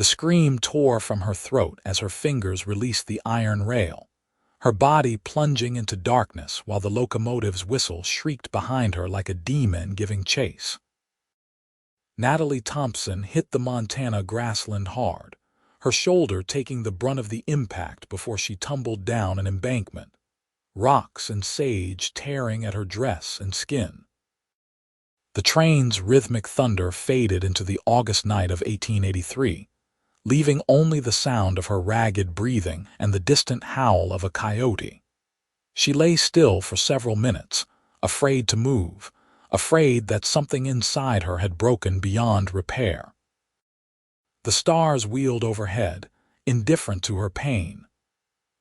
The scream tore from her throat as her fingers released the iron rail, her body plunging into darkness while the locomotive's whistle shrieked behind her like a demon giving chase. Natalie Thompson hit the Montana grassland hard, her shoulder taking the brunt of the impact before she tumbled down an embankment, rocks and sage tearing at her dress and skin. The train's rhythmic thunder faded into the August night of 1883, leaving only the sound of her ragged breathing and the distant howl of a coyote. She lay still for several minutes, afraid to move, afraid that something inside her had broken beyond repair. The stars wheeled overhead, indifferent to her pain.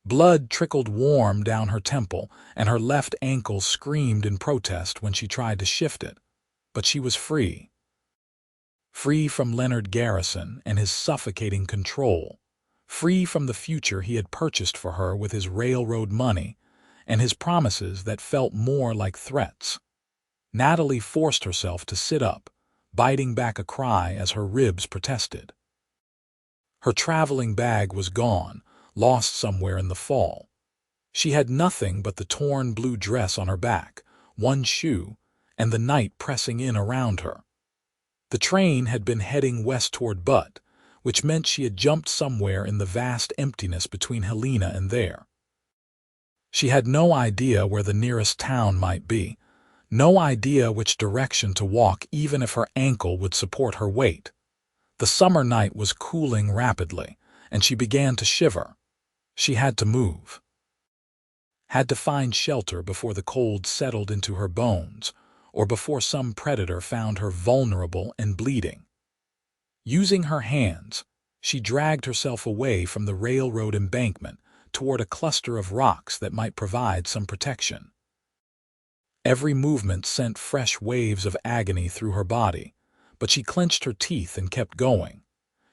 Blood trickled warm down her temple, and her left ankle screamed in protest when she tried to shift it. But she was free. Free from Leonard Garrison and his suffocating control, free from the future he had purchased for her with his railroad money and his promises that felt more like threats. Natalie forced herself to sit up, biting back a cry as her ribs protested. Her traveling bag was gone, lost somewhere in the fall. She had nothing but the torn blue dress on her back, one shoe, and the night pressing in around her. The train had been heading west toward Butte, which meant she had jumped somewhere in the vast emptiness between Helena and there. She had no idea where the nearest town might be, no idea which direction to walk even if her ankle would support her weight. The summer night was cooling rapidly, and she began to shiver. She had to move. Had to find shelter before the cold settled into her bones, or before some predator found her vulnerable and bleeding. Using her hands, she dragged herself away from the railroad embankment toward a cluster of rocks that might provide some protection. Every movement sent fresh waves of agony through her body, but she clenched her teeth and kept going.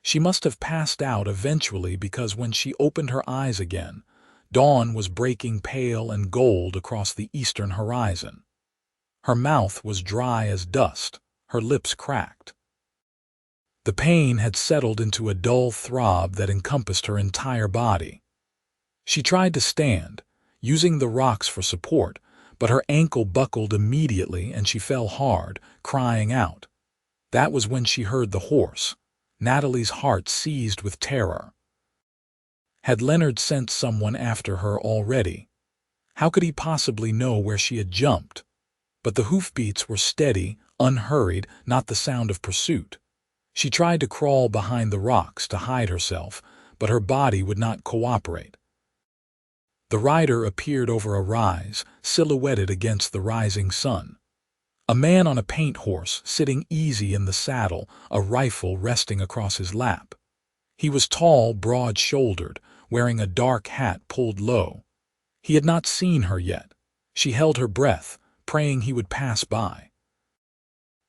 She must have passed out eventually because when she opened her eyes again, dawn was breaking pale and gold across the eastern horizon. Her mouth was dry as dust, her lips cracked. The pain had settled into a dull throb that encompassed her entire body. She tried to stand, using the rocks for support, but her ankle buckled immediately and she fell hard, crying out. That was when she heard the horse. Natalie's heart seized with terror. Had Leonard sent someone after her already? How could he possibly know where she had jumped? But the hoofbeats were steady, unhurried, not the sound of pursuit. She tried to crawl behind the rocks to hide herself, but her body would not cooperate. The rider appeared over a rise, silhouetted against the rising sun. A man on a paint horse, sitting easy in the saddle, a rifle resting across his lap. He was tall, broad-shouldered, wearing a dark hat pulled low. He had not seen her yet. She held her breath, praying he would pass by.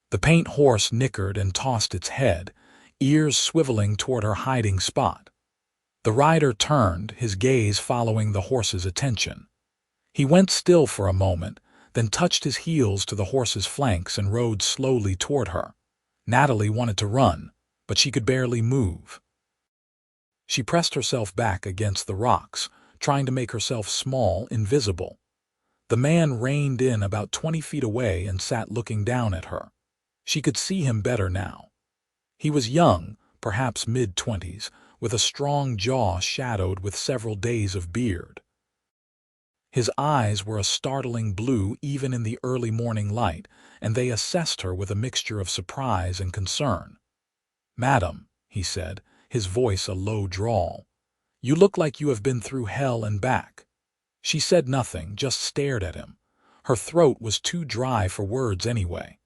The paint horse nickered and tossed its head, ears swiveling toward her hiding spot. The rider turned, his gaze following the horse's attention. He went still for a moment, then touched his heels to the horse's flanks and rode slowly toward her. Natalie wanted to run, but she could barely move. She pressed herself back against the rocks, trying to make herself small, invisible. The man reined in about 20 feet away and sat looking down at her. She could see him better now. He was young, perhaps mid-20s, with a strong jaw shadowed with several days of beard. His eyes were a startling blue even in the early morning light, and they assessed her with a mixture of surprise and concern. "Madam," he said, his voice a low drawl, "you look like you have been through hell and back." She said nothing, just stared at him. Her throat was too dry for words anyway.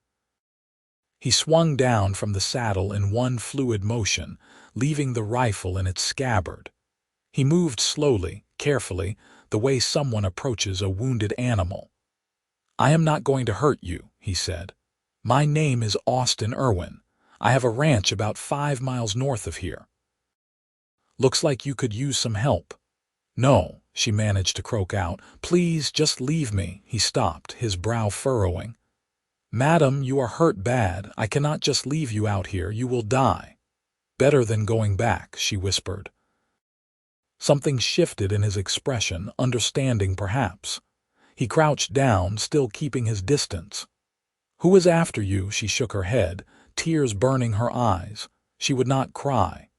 He swung down from the saddle in one fluid motion, leaving the rifle in its scabbard. He moved slowly, carefully, the way someone approaches a wounded animal. "I am not going to hurt you," he said. "My name is Austin Irwin. I have a ranch about 5 miles north of here. Looks like you could use some help." "No," she managed to croak out. "Please, just leave me." He stopped, his brow furrowing. "Madam, you are hurt bad. I cannot just leave you out here. You will die." Better than going back, she whispered. Something shifted in his expression, understanding perhaps. He crouched down, still keeping his distance. Who is after you? She shook her head, tears burning her eyes. She would not cry.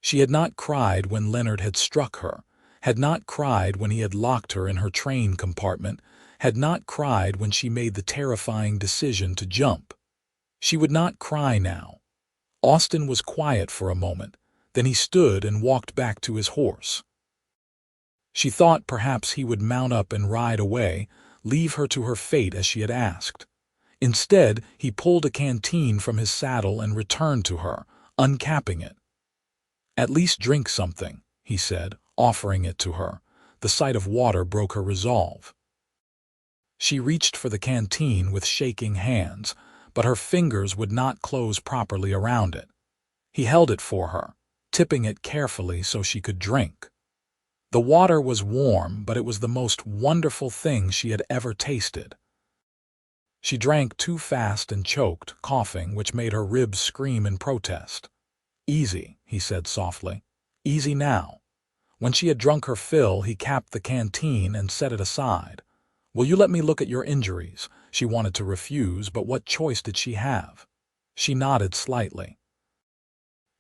She had not cried when Leonard had struck her, had not cried when he had locked her in her train compartment, had not cried when she made the terrifying decision to jump. She would not cry now. Austin was quiet for a moment, then he stood and walked back to his horse. She thought perhaps he would mount up and ride away, leave her to her fate as she had asked. Instead, he pulled a canteen from his saddle and returned to her, uncapping it. "At least drink something," he said, offering it to her. The sight of water broke her resolve. She reached for the canteen with shaking hands, but her fingers would not close properly around it. He held it for her, tipping it carefully so she could drink. The water was warm, but it was the most wonderful thing she had ever tasted. She drank too fast and choked, coughing, which made her ribs scream in protest. "Easy," he said softly. "Easy now." When she had drunk her fill, he capped the canteen and set it aside. "Will you let me look at your injuries?" She wanted to refuse, but what choice did she have? She nodded slightly.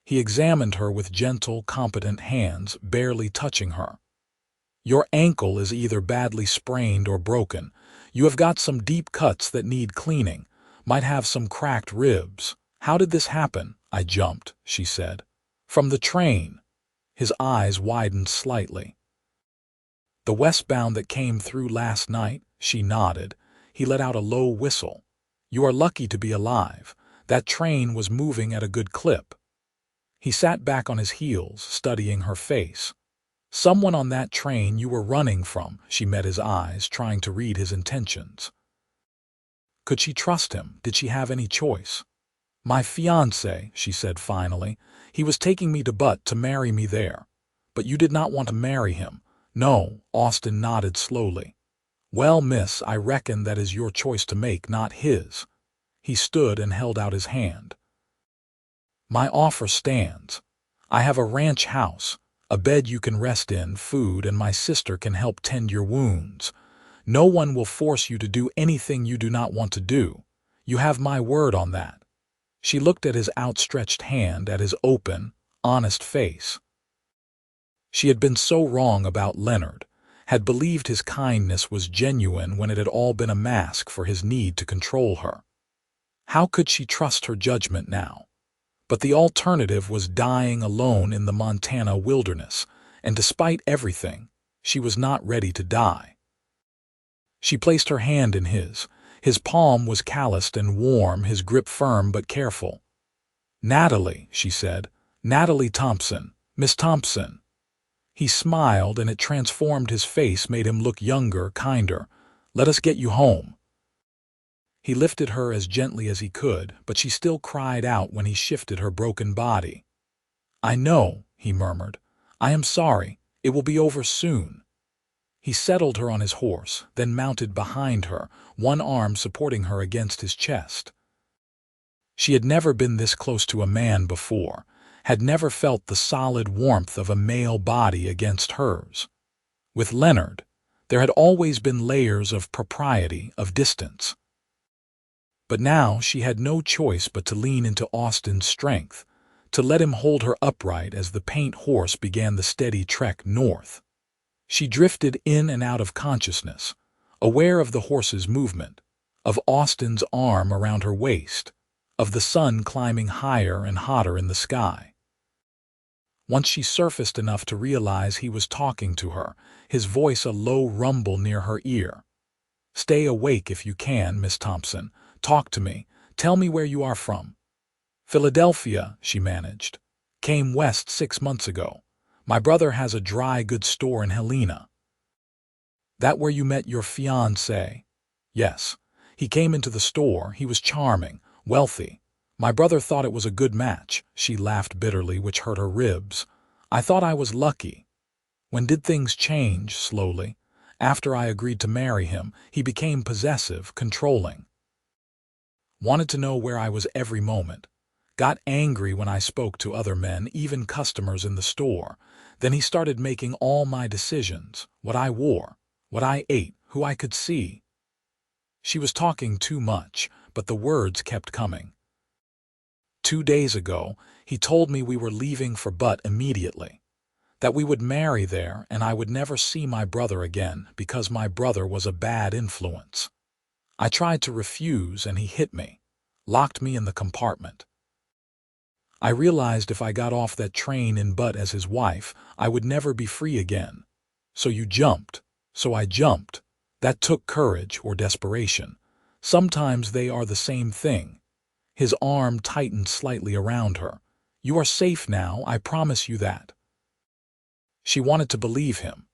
He examined her with gentle, competent hands, barely touching her. "Your ankle is either badly sprained or broken. You have got some deep cuts that need cleaning, might have some cracked ribs. How did this happen?" "I jumped," she said. "From the train." His eyes widened slightly. "The westbound that came through last night?" She nodded. He let out a low whistle. "You are lucky to be alive. That train was moving at a good clip." He sat back on his heels, studying her face. "Someone on that train you were running from." She met his eyes, trying to read his intentions. Could she trust him? Did she have any choice? "My fiancé," she said finally. "He was taking me to Butte to marry me there." "But you did not want to marry him." "No," Austin nodded slowly. "Well, miss, I reckon that is your choice to make, not his." He stood and held out his hand. "My offer stands. I have a ranch house, a bed you can rest in, food, and my sister can help tend your wounds. No one will force you to do anything you do not want to do. You have my word on that." She looked at his outstretched hand, at his open, honest face. She had been so wrong about Leonard, had believed his kindness was genuine when it had all been a mask for his need to control her. How could she trust her judgment now? But the alternative was dying alone in the Montana wilderness, and despite everything, she was not ready to die. She placed her hand in his. His palm was calloused and warm, his grip firm but careful. "Natalie," she said. "Natalie Thompson. Miss Thompson." He smiled, and it transformed his face, made him look younger, kinder. "Let us get you home." He lifted her as gently as he could, but she still cried out when he shifted her broken body. "I know," he murmured. "I am sorry. It will be over soon." He settled her on his horse, then mounted behind her, one arm supporting her against his chest. She had never been this close to a man before, had never felt the solid warmth of a male body against hers. With Leonard, there had always been layers of propriety, of distance. But now she had no choice but to lean into Austin's strength, to let him hold her upright as the paint horse began the steady trek north. She drifted in and out of consciousness, aware of the horse's movement, of Austin's arm around her waist, of the sun climbing higher and hotter in the sky. Once she surfaced enough to realize he was talking to her, his voice a low rumble near her ear. "Stay awake if you can, Miss Thompson. Talk to me. Tell me where you are from." "Philadelphia," she managed. "Came west 6 months ago. My brother has a dry goods store in Helena." "That where you met your fiancé?" "Yes. He came into the store. He was charming, wealthy. My brother thought it was a good match." She laughed bitterly, which hurt her ribs. "I thought I was lucky." "When did things change?" Slowly. "After I agreed to marry him, he became possessive, controlling. Wanted to know where I was every moment. got angry when I spoke to other men, even customers in the store. Then he started making all my decisions, what I wore, what I ate, who I could see. She was talking too much, but the words kept coming. 2 days ago, he told me we were leaving for Butt immediately, that we would marry there and I would never see my brother again because my brother was a bad influence. I tried to refuse and he hit me, locked me in the compartment. I realized if I got off that train in Butt as his wife, I would never be free again. So you jumped. So I jumped. That took courage or desperation. Sometimes they are the same thing. His arm tightened slightly around her. You are safe now, I promise you that. She wanted to believe him.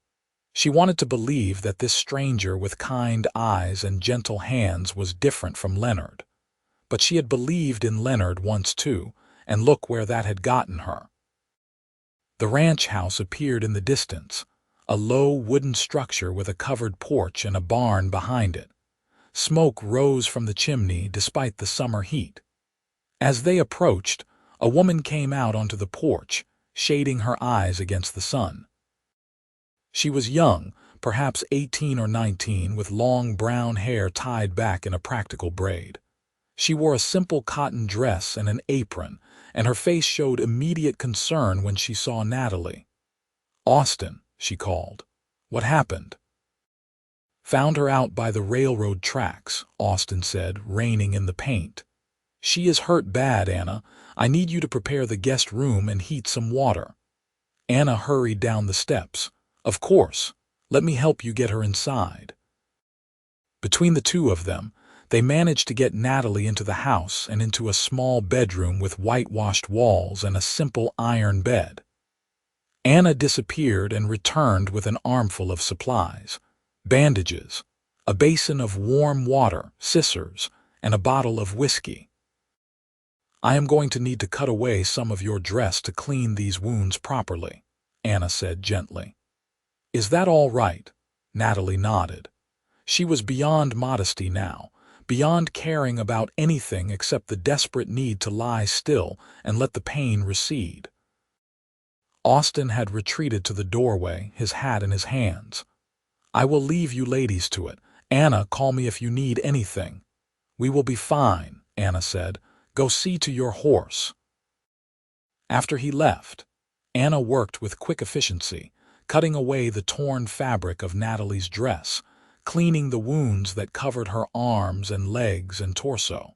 She wanted to believe that this stranger with kind eyes and gentle hands was different from Leonard. But she had believed in Leonard once too, and look where that had gotten her. The ranch house appeared in the distance, a low wooden structure with a covered porch and a barn behind it. Smoke rose from the chimney despite the summer heat. As they approached, a woman came out onto the porch, shading her eyes against the sun. She was young, perhaps 18 or 19, with long brown hair tied back in a practical braid. She wore a simple cotton dress and an apron, and her face showed immediate concern when she saw Natalie. "Austin," she called. "What happened?" "Found her out by the railroad tracks," Austin said, reining in the paint. "She is hurt bad, Anna. I need you to prepare the guest room and heat some water." Anna hurried down the steps. "Of course. Let me help you get her inside." Between the two of them, they managed to get Natalie into the house and into a small bedroom with whitewashed walls and a simple iron bed. Anna disappeared and returned with an armful of supplies: bandages, a basin of warm water, scissors, and a bottle of whiskey. "I am going to need to cut away some of your dress to clean these wounds properly," Anna said gently. "Is that all right?" Natalie nodded. She was beyond modesty now, beyond caring about anything except the desperate need to lie still and let the pain recede. Austin had retreated to the doorway, his hat in his hands. "I will leave you ladies to it. Anna, call me if you need anything." "We will be fine," Anna said. "Go see to your horse." After he left, Anna worked with quick efficiency, cutting away the torn fabric of Natalie's dress, cleaning the wounds that covered her arms and legs and torso.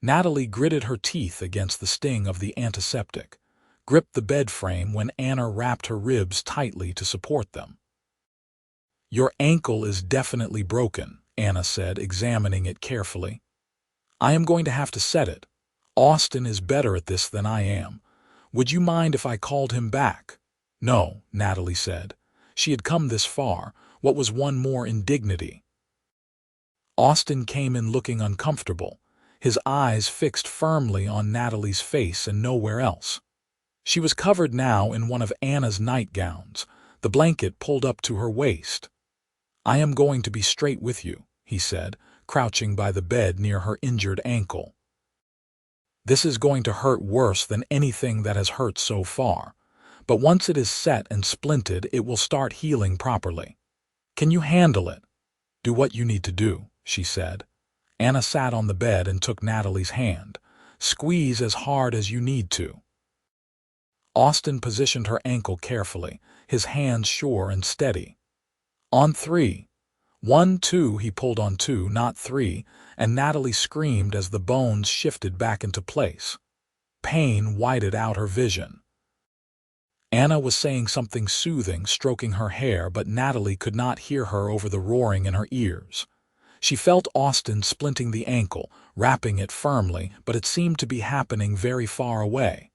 Natalie gritted her teeth against the sting of the antiseptic, gripped the bed frame when Anna wrapped her ribs tightly to support them. "Your ankle is definitely broken," Anna said, examining it carefully. "I am going to have to set it. Austin is better at this than I am. Would you mind if I called him back?" "No," Natalie said. She had come this far. What was one more indignity? Austin came in looking uncomfortable, his eyes fixed firmly on Natalie's face and nowhere else. She was covered now in one of Anna's nightgowns, the blanket pulled up to her waist. "I am going to be straight with you," he said, crouching by the bed near her injured ankle. "This is going to hurt worse than anything that has hurt so far, but once it is set and splinted, it will start healing properly. Can you handle it?" "Do what you need to do," she said. Anna sat on the bed and took Natalie's hand. "Squeeze as hard as you need to." Austin positioned her ankle carefully, his hands sure and steady. "On 3. 1, 2, he pulled on 2, not 3, and Natalie screamed as the bones shifted back into place. Pain whited out her vision. Anna was saying something soothing, stroking her hair, but Natalie could not hear her over the roaring in her ears. She felt Austin splinting the ankle, wrapping it firmly, but it seemed to be happening very far away.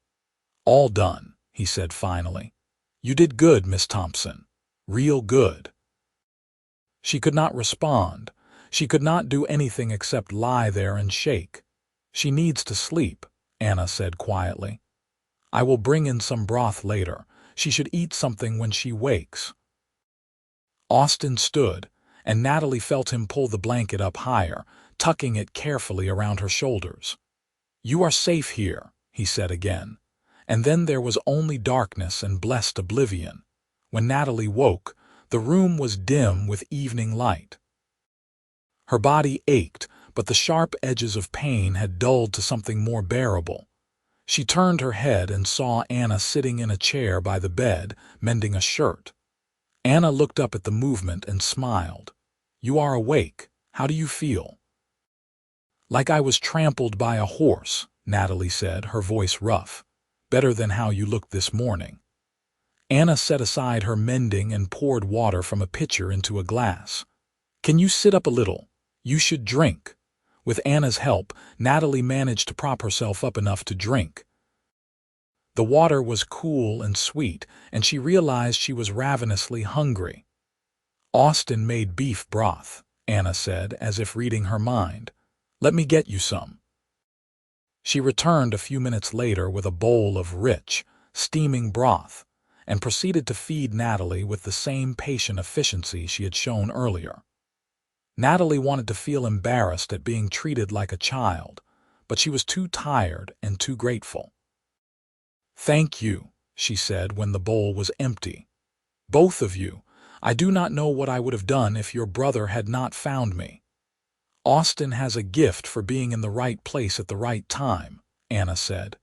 "All done," he said finally. "You did good, Miss Thompson. Real good." She could not respond. She could not do anything except lie there and shake. "She needs to sleep," Anna said quietly. "I will bring in some broth later. She should eat something when she wakes." Austin stood, and Natalie felt him pull the blanket up higher, tucking it carefully around her shoulders. "You are safe here," he said again. And then there was only darkness and blessed oblivion. When Natalie woke, the room was dim with evening light. Her body ached, but the sharp edges of pain had dulled to something more bearable. She turned her head and saw Anna sitting in a chair by the bed, mending a shirt. Anna looked up at the movement and smiled. "You are awake. How do you feel?" "Like I was trampled by a horse," Natalie said, her voice rough. "Better than how you looked this morning." Anna set aside her mending and poured water from a pitcher into a glass. "Can you sit up a little? You should drink." With Anna's help, Natalie managed to prop herself up enough to drink. The water was cool and sweet, and she realized she was ravenously hungry. "Austin made beef broth," Anna said, as if reading her mind. "Let me get you some." She returned a few minutes later with a bowl of rich, steaming broth, and proceeded to feed Natalie with the same patient efficiency she had shown earlier. Natalie wanted to feel embarrassed at being treated like a child, but she was too tired and too grateful. "Thank you," she said when the bowl was empty. "Both of you. I do not know what I would have done if your brother had not found me." "Austin has a gift for being in the right place at the right time," Anna said.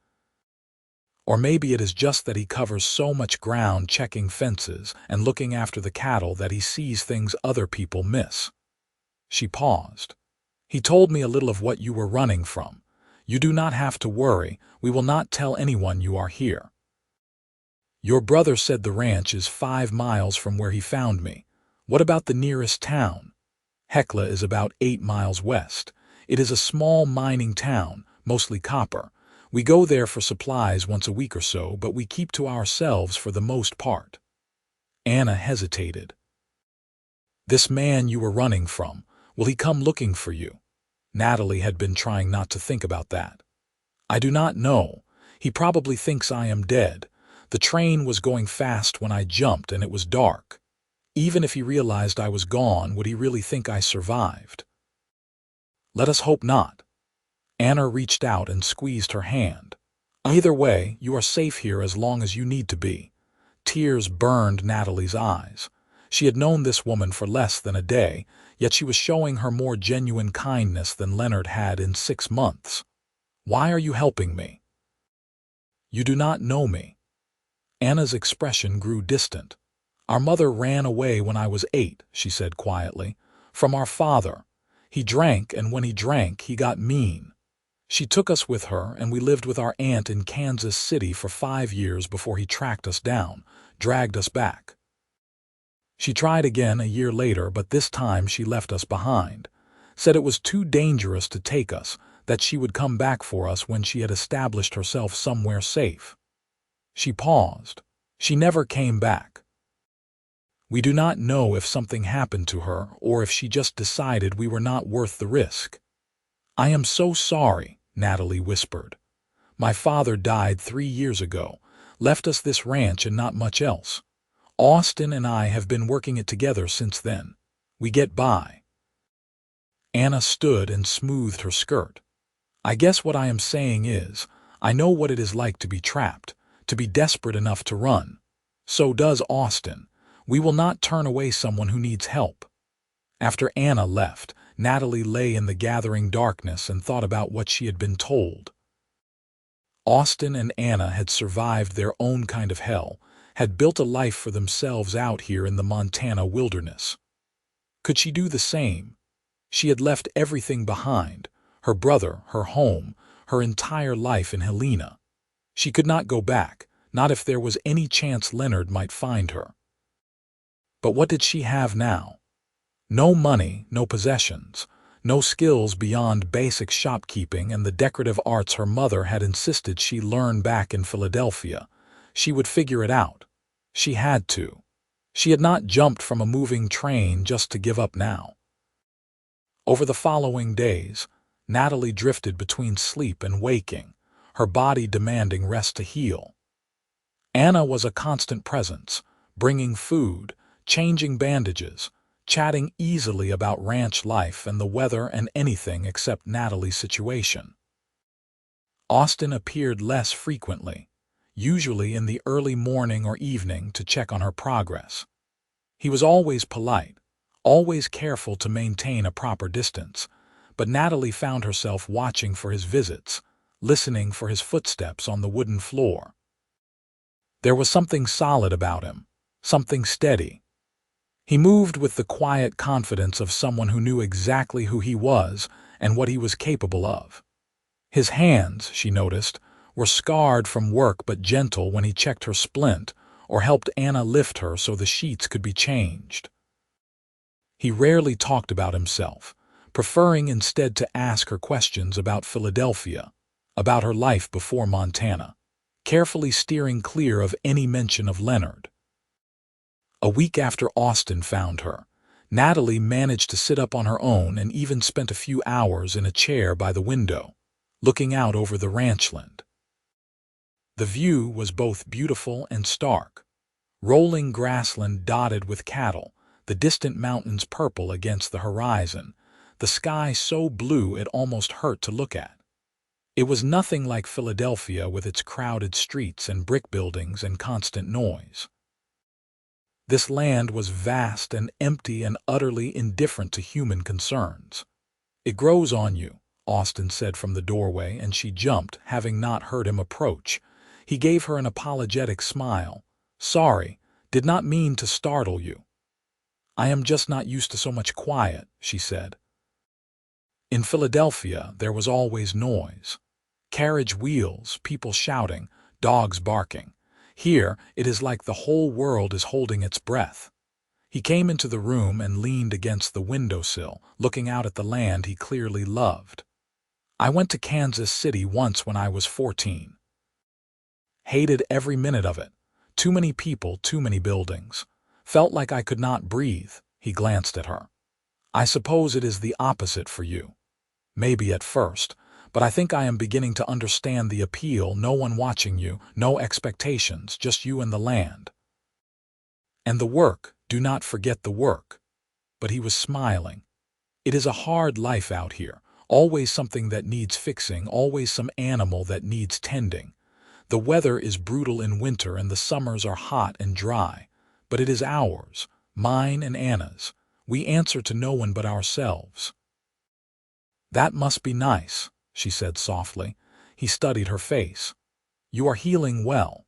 "Or maybe it is just that he covers so much ground checking fences and looking after the cattle that he sees things other people miss." She paused. "He told me a little of what you were running from. You do not have to worry. We will not tell anyone you are here." "Your brother said the ranch is 5 miles from where he found me. What about the nearest town?" "Hecla is about 8 miles west. It is a small mining town, mostly copper. We go there for supplies once a week or so, but we keep to ourselves for the most part." Anna hesitated. "This man you were running from, will he come looking for you?" Natalie had been trying not to think about that. "I do not know. He probably thinks I am dead. The train was going fast when I jumped and it was dark. Even if he realized I was gone, would he really think I survived?" "Let us hope not." Anna reached out and squeezed her hand. "Either way, you are safe here as long as you need to be." Tears burned Natalie's eyes. She had known this woman for less than a day, yet she was showing her more genuine kindness than Leonard had in 6 months. "Why are you helping me?" "You do not know me." Anna's expression grew distant. "Our mother ran away when I was 8, she said quietly, "from our father. He drank, and when he drank, he got mean. She took us with her, and we lived with our aunt in Kansas City for 5 years before he tracked us down, dragged us back. She tried again a year later, but this time she left us behind. Said it was too dangerous to take us, that she would come back for us when she had established herself somewhere safe." She paused. "She never came back. We do not know if something happened to her or if she just decided we were not worth the risk." "I am so sorry," Natalie whispered. "My father died 3 years ago, left us this ranch and not much else. Austin and I have been working it together since then. We get by." Anna stood and smoothed her skirt. "I guess what I am saying is, I know what it is like to be trapped, to be desperate enough to run. So does Austin. We will not turn away someone who needs help." After Anna left, Natalie lay in the gathering darkness and thought about what she had been told. Austin and Anna had survived their own kind of hell, had built a life for themselves out here in the Montana wilderness. Could she do the same? She had left everything behind, her brother, her home, her entire life in Helena. She could not go back, not if there was any chance Leonard might find her. But what did she have now? No money, no possessions, no skills beyond basic shopkeeping and the decorative arts her mother had insisted she learn back in Philadelphia. She would figure it out. She had to. She had not jumped from a moving train just to give up now. Over the following days, Natalie drifted between sleep and waking, her body demanding rest to heal. Anna was a constant presence, bringing food, changing bandages, chatting easily about ranch life and the weather and anything except Natalie's situation. Austin appeared less frequently, usually in the early morning or evening to check on her progress. He was always polite, always careful to maintain a proper distance, but Natalie found herself watching for his visits, listening for his footsteps on the wooden floor. There was something solid about him, something steady. He moved with the quiet confidence of someone who knew exactly who he was and what he was capable of. His hands, she noticed, were scarred from work but gentle when he checked her splint or helped Anna lift her so the sheets could be changed. He rarely talked about himself, preferring instead to ask her questions about Philadelphia, about her life before Montana, carefully steering clear of any mention of Leonard. A week after Austin found her, Natalie managed to sit up on her own and even spent a few hours in a chair by the window, looking out over the ranchland. The view was both beautiful and stark. Rolling grassland dotted with cattle, the distant mountains purple against the horizon, the sky so blue it almost hurt to look at. It was nothing like Philadelphia with its crowded streets and brick buildings and constant noise. This land was vast and empty and utterly indifferent to human concerns. "It grows on you," Austin said from the doorway, and she jumped, having not heard him approach. He gave her an apologetic smile. "Sorry, did not mean to startle you." "I am just not used to so much quiet," she said. In Philadelphia, there was always noise. Carriage wheels, people shouting, dogs barking. Here, it is like the whole world is holding its breath. He came into the room and leaned against the windowsill, looking out at the land he clearly loved. "I went to Kansas City once when I was 14. Hated every minute of it. Too many people, too many buildings. Felt like I could not breathe." He glanced at her. "I suppose it is the opposite for you. Maybe at first, but I think I am beginning to understand the appeal. No one watching you, no expectations, just you and the land. And the work, do not forget the work." But he was smiling. "It is a hard life out here, always something that needs fixing, always some animal that needs tending. The weather is brutal in winter and the summers are hot and dry, but it is ours, mine and Anna's. We answer to no one but ourselves." "That must be nice," she said softly. He studied her face. "You are healing well.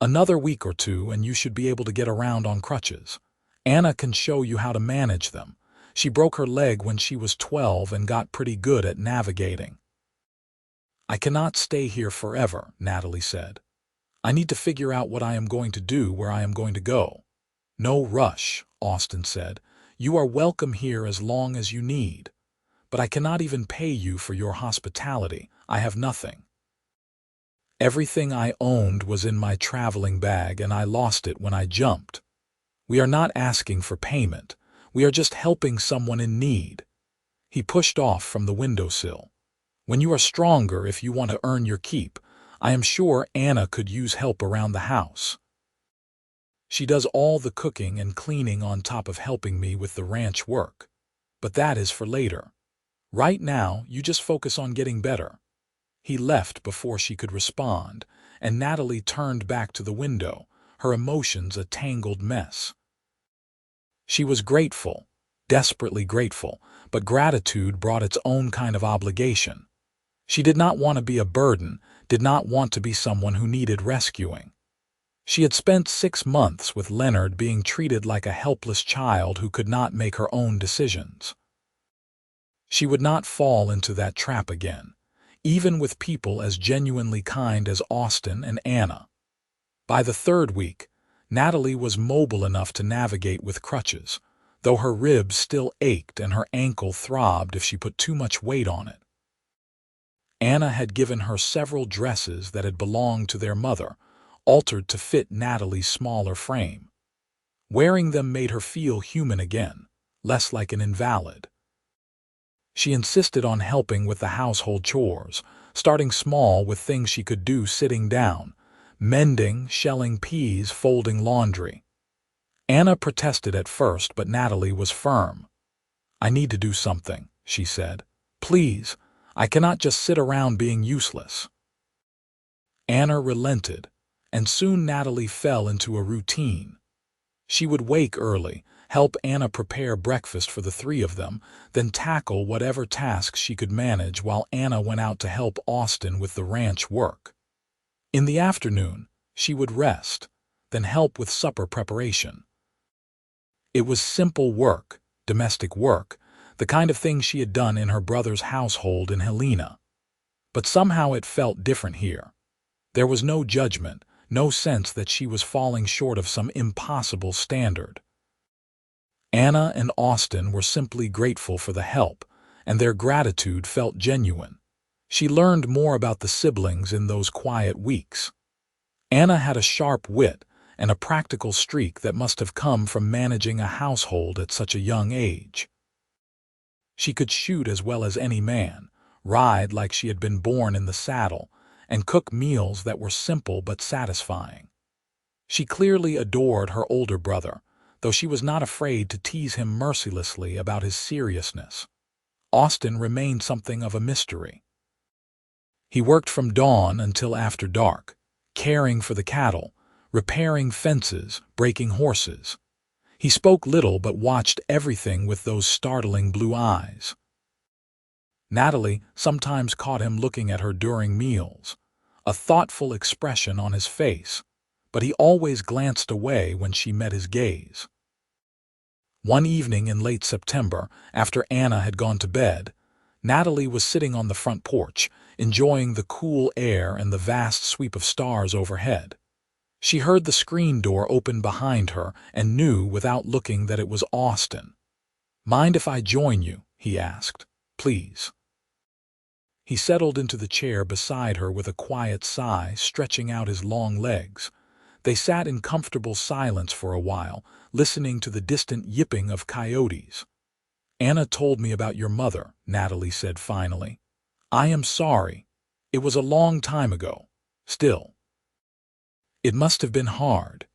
Another week or two and you should be able to get around on crutches. Anna can show you how to manage them. She broke her leg when she was 12 and got pretty good at navigating." "I cannot stay here forever," Natalie said. "I need to figure out what I am going to do, where I am going to go." "No rush," Austin said. "You are welcome here as long as you need. But I cannot even pay you for your hospitality. I have nothing. Everything I owned was in my traveling bag and I lost it when I jumped. We are not asking for payment. We are just helping someone in need." He pushed off from the windowsill. "When you are stronger, if you want to earn your keep, I am sure Anna could use help around the house. She does all the cooking and cleaning on top of helping me with the ranch work. But that is for later. Right now, you just focus on getting better." He left before she could respond, and Natalie turned back to the window, her emotions a tangled mess. She was grateful, desperately grateful, but gratitude brought its own kind of obligation. She did not want to be a burden, did not want to be someone who needed rescuing. She had spent 6 months with Leonard being treated like a helpless child who could not make her own decisions. She would not fall into that trap again, even with people as genuinely kind as Austin and Anna. By the 3rd week, Natalie was mobile enough to navigate with crutches, though her ribs still ached and her ankle throbbed if she put too much weight on it. Anna had given her several dresses that had belonged to their mother, altered to fit Natalie's smaller frame. Wearing them made her feel human again, less like an invalid. She insisted on helping with the household chores, starting small with things she could do sitting down, mending, shelling peas, folding laundry. Anna protested at first, but Natalie was firm. "I need to do something," she said. "Please, I cannot just sit around being useless." Anna relented, and soon Natalie fell into a routine. She would wake early, help Anna prepare breakfast for the three of them, then tackle whatever tasks she could manage while Anna went out to help Austin with the ranch work. In the afternoon, she would rest, then help with supper preparation. It was simple work, domestic work, the kind of thing she had done in her brother's household in Helena. But somehow it felt different here. There was no judgment, no sense that she was falling short of some impossible standard. Anna and Austin were simply grateful for the help, and their gratitude felt genuine. She learned more about the siblings in those quiet weeks. Anna had a sharp wit and a practical streak that must have come from managing a household at such a young age. She could shoot as well as any man, ride like she had been born in the saddle, and cook meals that were simple but satisfying. She clearly adored her older brother, though she was not afraid to tease him mercilessly about his seriousness. Austin remained something of a mystery. He worked from dawn until after dark, caring for the cattle, repairing fences, breaking horses. He spoke little but watched everything with those startling blue eyes. Natalie sometimes caught him looking at her during meals, a thoughtful expression on his face, but he always glanced away when she met his gaze. One evening in late September, after Anna had gone to bed, Natalie was sitting on the front porch, enjoying the cool air and the vast sweep of stars overhead. She heard the screen door open behind her and knew without looking that it was Austin. "Mind if I join you?" he asked. "Please." He settled into the chair beside her with a quiet sigh, stretching out his long legs. They sat in comfortable silence for a while, listening to the distant yipping of coyotes. "Anna told me about your mother," Natalie said finally. "I am sorry. It was a long time ago. Still. It must have been hard."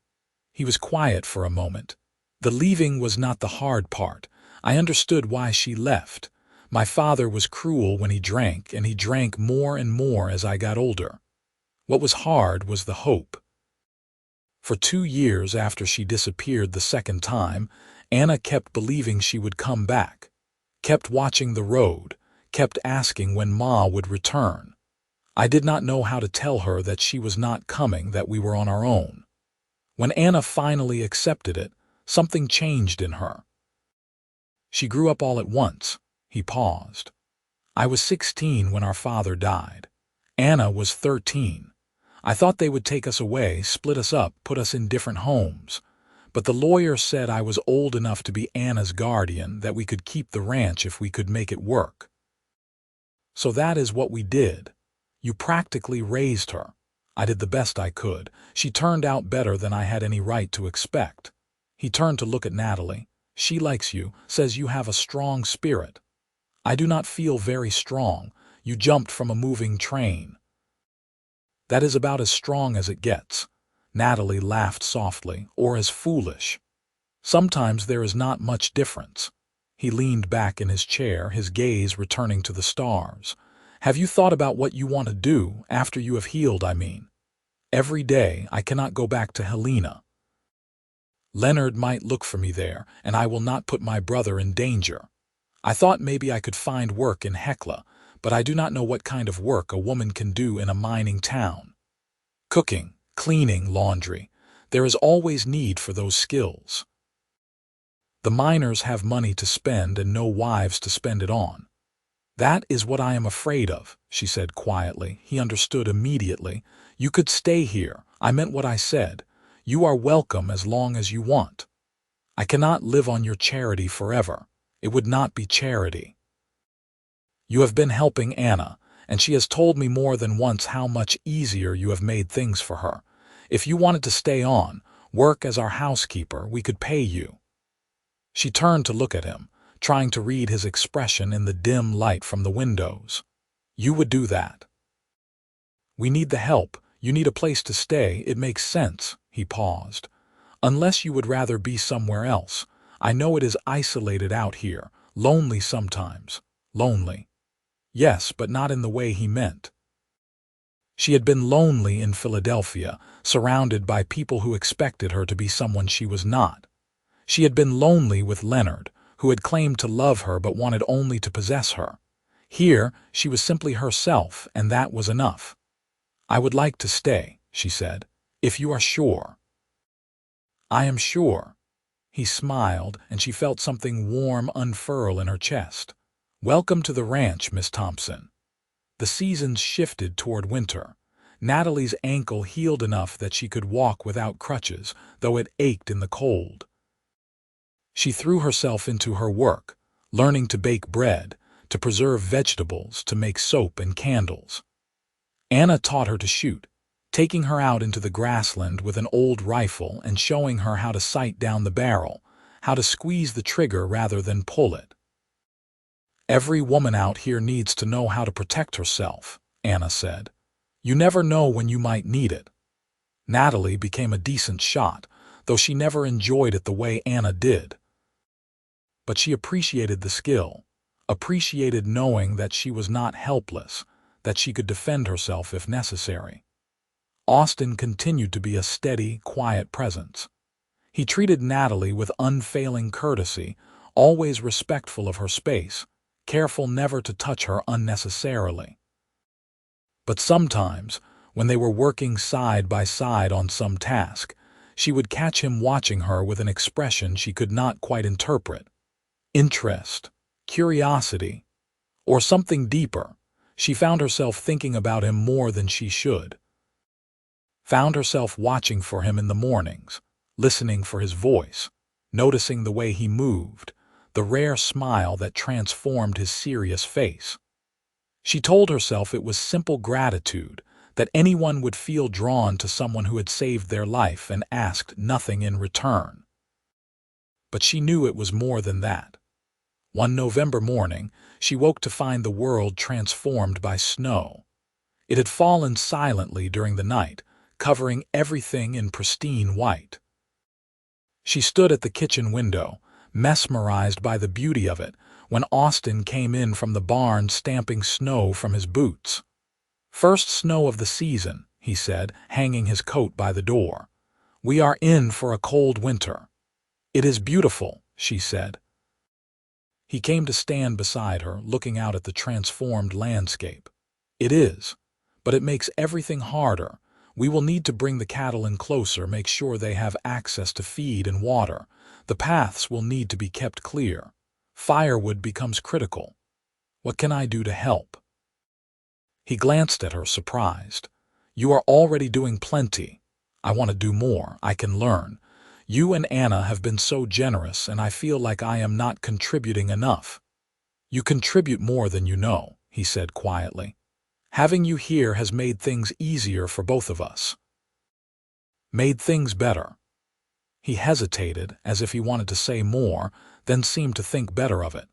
He was quiet for a moment. "The leaving was not the hard part. I understood why she left. My father was cruel when he drank, and he drank more and more as I got older. What was hard was the hope." For 2 years after she disappeared the second time, Anna kept believing she would come back, kept watching the road, kept asking when Ma would return. I did not know how to tell her that she was not coming, that we were on our own. When Anna finally accepted it, something changed in her. She grew up all at once. He paused. "I was 16 when our father died. Anna was 13. I thought they would take us away, split us up, put us in different homes. But the lawyer said I was old enough to be Anna's guardian, that we could keep the ranch if we could make it work. So that is what we did. You practically raised her. I did the best I could. She turned out better than I had any right to expect." He turned to look at Natalie. "She likes you, says you have a strong spirit." "I do not feel very strong. You jumped from a moving train." "That is about as strong as it gets." Natalie laughed softly, "or as foolish. Sometimes there is not much difference." He leaned back in his chair, his gaze returning to the stars. "Have you thought about what you want to do, after you have healed, I mean? Every day I cannot go back to Helena. Leonard might look for me there, and I will not put my brother in danger. I thought maybe I could find work in Hecla, but I do not know what kind of work a woman can do in a mining town. Cooking, cleaning, laundry. There is always need for those skills. The miners have money to spend and no wives to spend it on. That is what I am afraid of," she said quietly. He understood immediately. "You could stay here. I meant what I said. You are welcome as long as you want. I cannot live on your charity forever. It would not be charity. You have been helping Anna, and she has told me more than once how much easier you have made things for her. If you wanted to stay on, work as our housekeeper, we could pay you." She turned to look at him, trying to read his expression in the dim light from the windows. "You would do that?" "We need the help. You need a place to stay. It makes sense." He paused. "Unless you would rather be somewhere else. I know it is isolated out here, lonely sometimes." "Lonely." "Yes, but not in the way he meant." She had been lonely in Philadelphia, surrounded by people who expected her to be someone she was not. She had been lonely with Leonard, who had claimed to love her but wanted only to possess her. Here, she was simply herself, and that was enough. "I would like to stay," she said, "if you are sure." "I am sure." He smiled, and she felt something warm unfurl in her chest. "Welcome to the ranch, Miss Thompson." The seasons shifted toward winter. Natalie's ankle healed enough that she could walk without crutches, though it ached in the cold. She threw herself into her work, learning to bake bread, to preserve vegetables, to make soap and candles. Anna taught her to shoot, taking her out into the grassland with an old rifle and showing her how to sight down the barrel, how to squeeze the trigger rather than pull it. "Every woman out here needs to know how to protect herself," Anna said. "You never know when you might need it." Natalie became a decent shot, though she never enjoyed it the way Anna did. But she appreciated the skill, appreciated knowing that she was not helpless, that she could defend herself if necessary. Austin continued to be a steady, quiet presence. He treated Natalie with unfailing courtesy, always respectful of her space, careful never to touch her unnecessarily. But sometimes, when they were working side by side on some task, she would catch him watching her with an expression she could not quite interpret. Interest, curiosity, or something deeper. She found herself thinking about him more than she should. Found herself watching for him in the mornings, listening for his voice, noticing the way he moved, the rare smile that transformed his serious face. She told herself it was simple gratitude, that anyone would feel drawn to someone who had saved their life and asked nothing in return. But she knew it was more than that. One November morning, she woke to find the world transformed by snow. It had fallen silently during the night, covering everything in pristine white. She stood at the kitchen window, mesmerized by the beauty of it, when Austin came in from the barn stamping snow from his boots. "First snow of the season," he said, hanging his coat by the door. "We are in for a cold winter." "It is beautiful," she said. He came to stand beside her, looking out at the transformed landscape. "It is, but it makes everything harder. We will need to bring the cattle in closer, make sure they have access to feed and water. The paths will need to be kept clear. Firewood becomes critical. What can I do to help?" He glanced at her, surprised. "You are already doing plenty. I want to do more. I can learn. You and Anna have been so generous, and I feel like I am not contributing enough." "You contribute more than you know," he said quietly. "Having you here has made things easier for both of us. Made things better." He hesitated, as if he wanted to say more, then seemed to think better of it.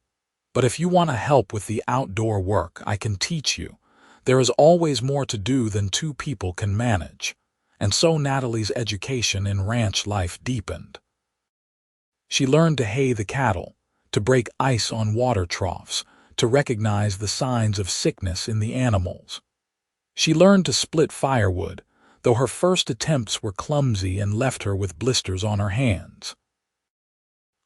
"But if you want to help with the outdoor work, I can teach you. There is always more to do than two people can manage." And so Natalie's education in ranch life deepened. She learned to hay the cattle, to break ice on water troughs, to recognize the signs of sickness in the animals. She learned to split firewood, though her first attempts were clumsy and left her with blisters on her hands.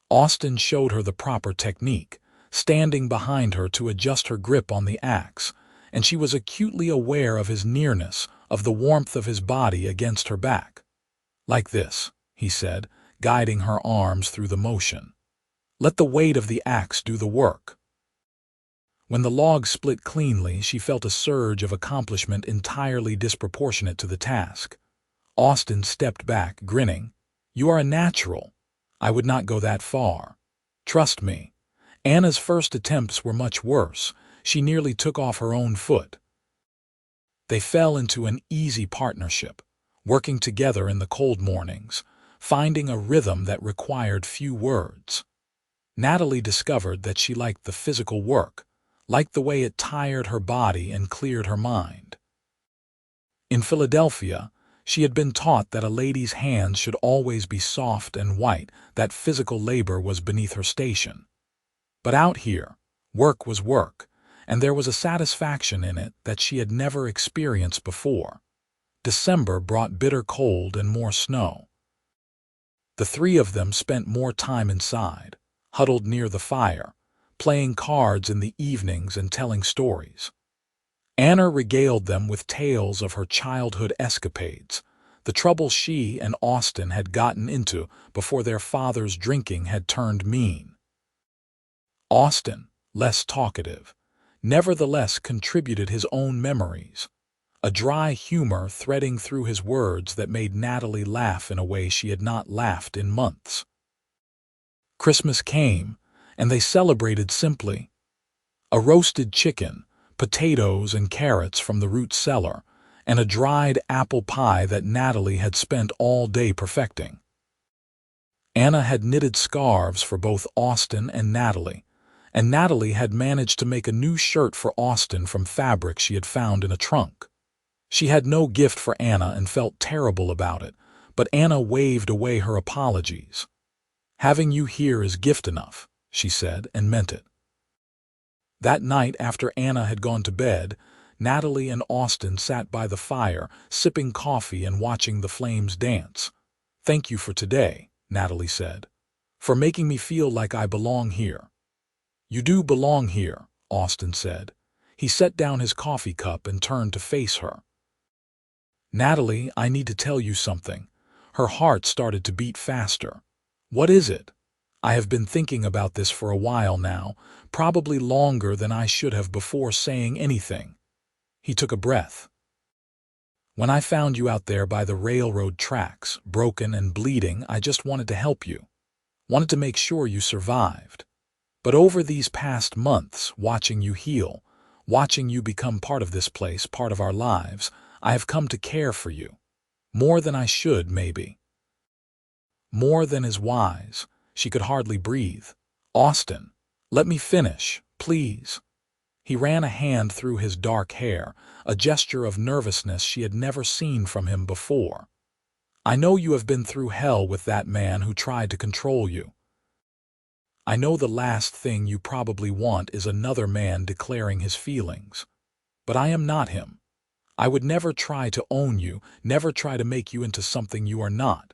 Austin showed her the proper technique, standing behind her to adjust her grip on the axe, and she was acutely aware of his nearness, of the warmth of his body against her back. "Like this," he said, guiding her arms through the motion. "Let the weight of the axe do the work." When the log split cleanly, she felt a surge of accomplishment entirely disproportionate to the task. Austin stepped back, grinning. "You are a natural. I would not go that far. Trust me." Anna's first attempts were much worse. She nearly took off her own foot. They fell into an easy partnership, working together in the cold mornings, finding a rhythm that required few words. Natalie discovered that she liked the physical work, liked the way it tired her body and cleared her mind. In Philadelphia, she had been taught that a lady's hands should always be soft and white, that physical labor was beneath her station. But out here, work was work, and there was a satisfaction in it that she had never experienced before. December brought bitter cold and more snow. The three of them spent more time inside, huddled near the fire, playing cards in the evenings and telling stories. Anna regaled them with tales of her childhood escapades, the trouble she and Austin had gotten into before their father's drinking had turned mean. Austin, less talkative, nevertheless contributed his own memories, a dry humor threading through his words that made Natalie laugh in a way she had not laughed in months. Christmas came, and they celebrated simply. A roasted chicken, potatoes and carrots from the root cellar, and a dried apple pie that Natalie had spent all day perfecting. Anna had knitted scarves for both Austin and Natalie had managed to make a new shirt for Austin from fabric she had found in a trunk. She had no gift for Anna and felt terrible about it, but Anna waved away her apologies. "Having you here is gift enough," she said, and meant it. That night, after Anna had gone to bed, Natalie and Austin sat by the fire, sipping coffee and watching the flames dance. "Thank you for today," Natalie said, "for making me feel like I belong here." "You do belong here," Austin said. He set down his coffee cup and turned to face her. "Natalie, I need to tell you something." Her heart started to beat faster. "What is it?" "I have been thinking about this for a while now, probably longer than I should have before saying anything." He took a breath. "When I found you out there by the railroad tracks, broken and bleeding, I just wanted to help you. Wanted to make sure you survived. But over these past months, watching you heal, watching you become part of this place, part of our lives, I have come to care for you. More than I should, maybe. More than is wise." She could hardly breathe. "Austin, let me finish, please." He ran a hand through his dark hair, a gesture of nervousness she had never seen from him before. "I know you have been through hell with that man who tried to control you. I know the last thing you probably want is another man declaring his feelings. But I am not him. I would never try to own you, never try to make you into something you are not.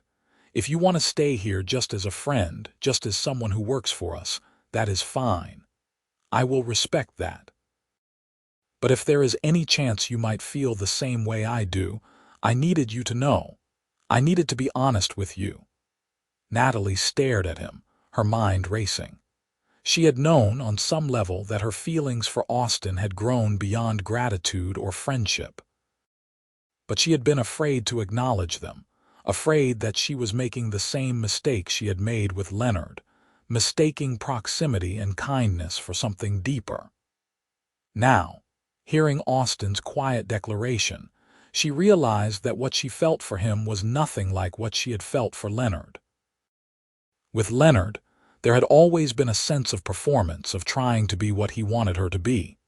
If you want to stay here just as a friend, just as someone who works for us, that is fine. I will respect that. But if there is any chance you might feel the same way I do, I needed you to know. I needed to be honest with you." Natalie stared at him, her mind racing. She had known, on some level, that her feelings for Austin had grown beyond gratitude or friendship. But she had been afraid to acknowledge them, afraid that she was making the same mistake she had made with Leonard, mistaking proximity and kindness for something deeper. Now, hearing Austin's quiet declaration, she realized that what she felt for him was nothing like what she had felt for Leonard. With Leonard, there had always been a sense of performance, of trying to be what he wanted her to be.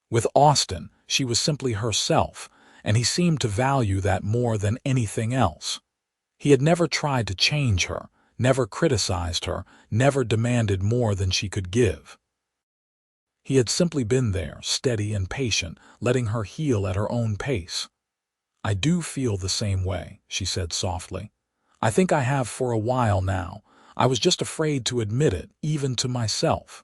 With Austin, she was simply herself, and he seemed to value that more than anything else. He had never tried to change her, never criticized her, never demanded more than she could give. He had simply been there, steady and patient, letting her heal at her own pace. "I do feel the same way," she said softly. "I think I have for a while now. I was just afraid to admit it, even to myself."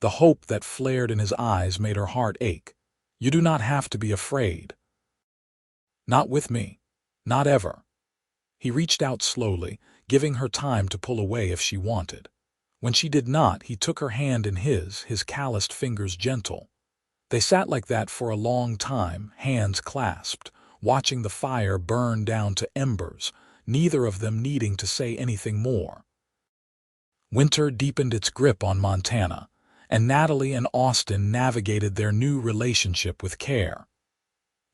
The hope that flared in his eyes made her heart ache. "You do not have to be afraid. Not with me. Not ever." He reached out slowly, giving her time to pull away if she wanted. When she did not, he took her hand in his calloused fingers gentle. They sat like that for a long time, hands clasped, watching the fire burn down to embers, neither of them needing to say anything more. Winter deepened its grip on Montana, and Natalie and Austin navigated their new relationship with care.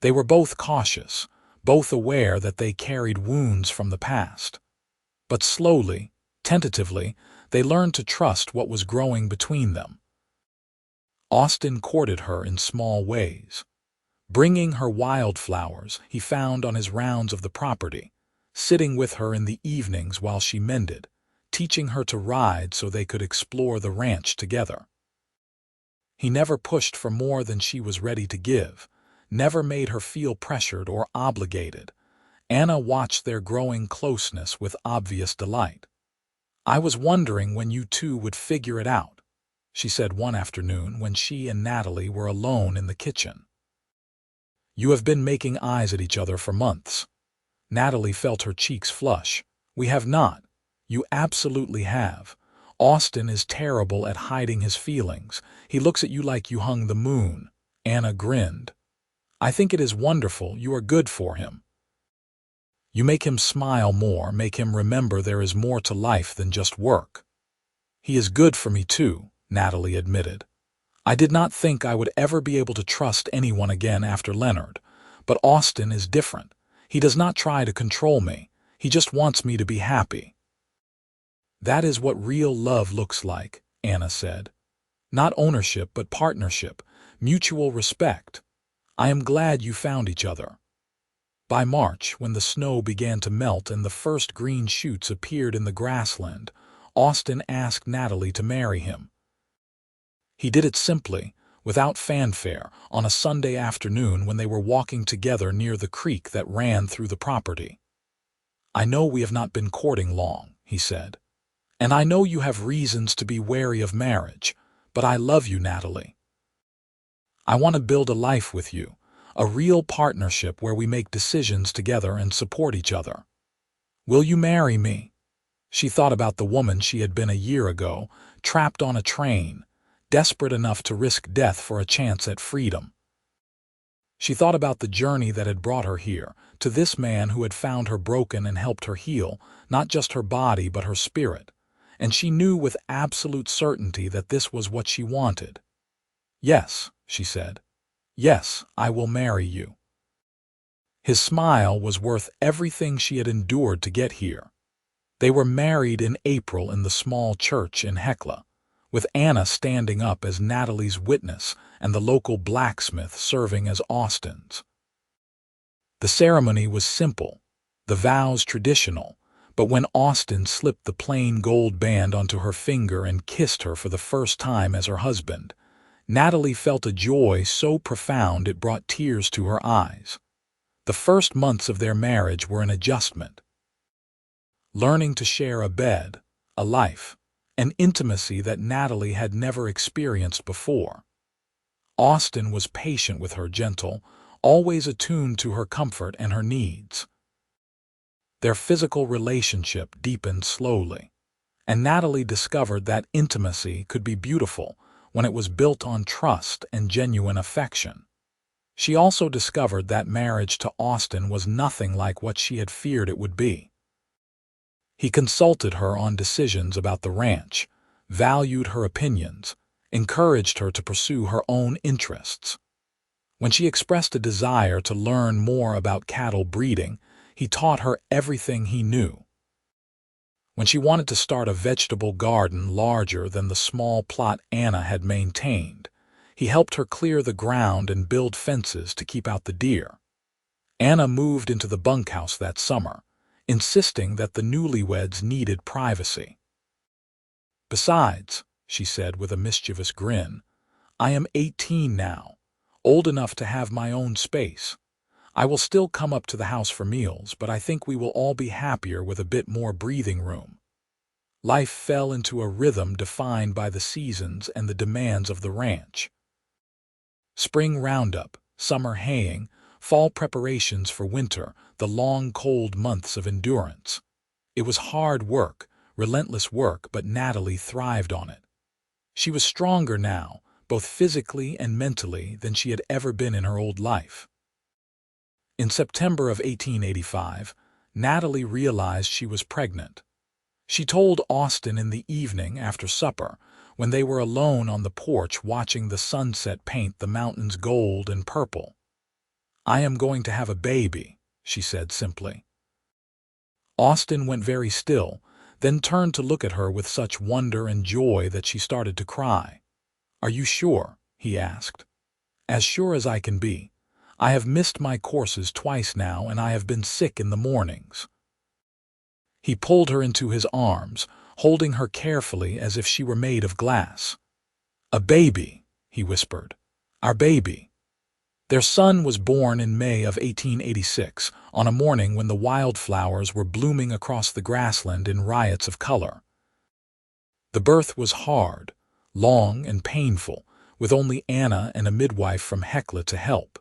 They were both cautious, both aware that they carried wounds from the past. But slowly, tentatively, they learned to trust what was growing between them. Austin courted her in small ways, bringing her wildflowers he found on his rounds of the property, sitting with her in the evenings while she mended, teaching her to ride so they could explore the ranch together. He never pushed for more than she was ready to give, never made her feel pressured or obligated. Anna watched their growing closeness with obvious delight. "I was wondering when you two would figure it out," she said one afternoon when she and Natalie were alone in the kitchen. "You have been making eyes at each other for months." Natalie felt her cheeks flush. "We have not. You absolutely have. Austin is terrible at hiding his feelings. He looks at you like you hung the moon." Anna grinned. "I think it is wonderful. You are good for him. You make him smile more, make him remember there is more to life than just work." "He is good for me too," Natalie admitted. "I did not think I would ever be able to trust anyone again after Leonard, but Austin is different. He does not try to control me. He just wants me to be happy." "That is what real love looks like," Anna said. "Not ownership, but partnership, mutual respect. I am glad you found each other." By March, when the snow began to melt and the first green shoots appeared in the grassland, Austin asked Natalie to marry him. He did it simply, without fanfare, on a Sunday afternoon when they were walking together near the creek that ran through the property. "I know we have not been courting long," he said, "and I know you have reasons to be wary of marriage, but I love you, Natalie. I want to build a life with you, a real partnership where we make decisions together and support each other. Will you marry me?" She thought about the woman she had been a year ago, trapped on a train, desperate enough to risk death for a chance at freedom. She thought about the journey that had brought her here, to this man who had found her broken and helped her heal, not just her body but her spirit, and she knew with absolute certainty that this was what she wanted. "Yes," she said. "Yes, I will marry you." His smile was worth everything she had endured to get here. They were married in April in the small church in Hecla, with Anna standing up as Natalie's witness and the local blacksmith serving as Austin's. The ceremony was simple, the vows traditional, but when Austin slipped the plain gold band onto her finger and kissed her for the first time as her husband, Natalie felt a joy so profound it brought tears to her eyes. The first months of their marriage were an adjustment. Learning to share a bed, a life, an intimacy that Natalie had never experienced before. Austin was patient with her, gentle, always attuned to her comfort and her needs. Their physical relationship deepened slowly, and Natalie discovered that intimacy could be beautiful when it was built on trust and genuine affection. She also discovered that marriage to Austin was nothing like what she had feared it would be. He consulted her on decisions about the ranch, valued her opinions, encouraged her to pursue her own interests. When she expressed a desire to learn more about cattle breeding, he taught her everything he knew. When she wanted to start a vegetable garden larger than the small plot Anna had maintained, he helped her clear the ground and build fences to keep out the deer. Anna moved into the bunkhouse that summer, insisting that the newlyweds needed privacy. "Besides," she said with a mischievous grin, "I am 18 now, old enough to have my own space. I will still come up to the house for meals, but I think we will all be happier with a bit more breathing room." Life fell into a rhythm defined by the seasons and the demands of the ranch. Spring roundup, summer haying, fall preparations for winter, the long cold months of endurance. It was hard work, relentless work, but Natalie thrived on it. She was stronger now, both physically and mentally, than she had ever been in her old life. In September of 1885, Natalie realized she was pregnant. She told Austin in the evening after supper, when they were alone on the porch watching the sunset paint the mountains gold and purple. "I am going to have a baby," she said simply. Austin went very still, then turned to look at her with such wonder and joy that she started to cry. "Are you sure?" he asked. "As sure as I can be. I have missed my courses twice now, and I have been sick in the mornings." He pulled her into his arms, holding her carefully as if she were made of glass. "A baby," he whispered. "Our baby." Their son was born in May of 1886, on a morning when the wildflowers were blooming across the grassland in riots of color. The birth was hard, long and painful, with only Anna and a midwife from Hecla to help.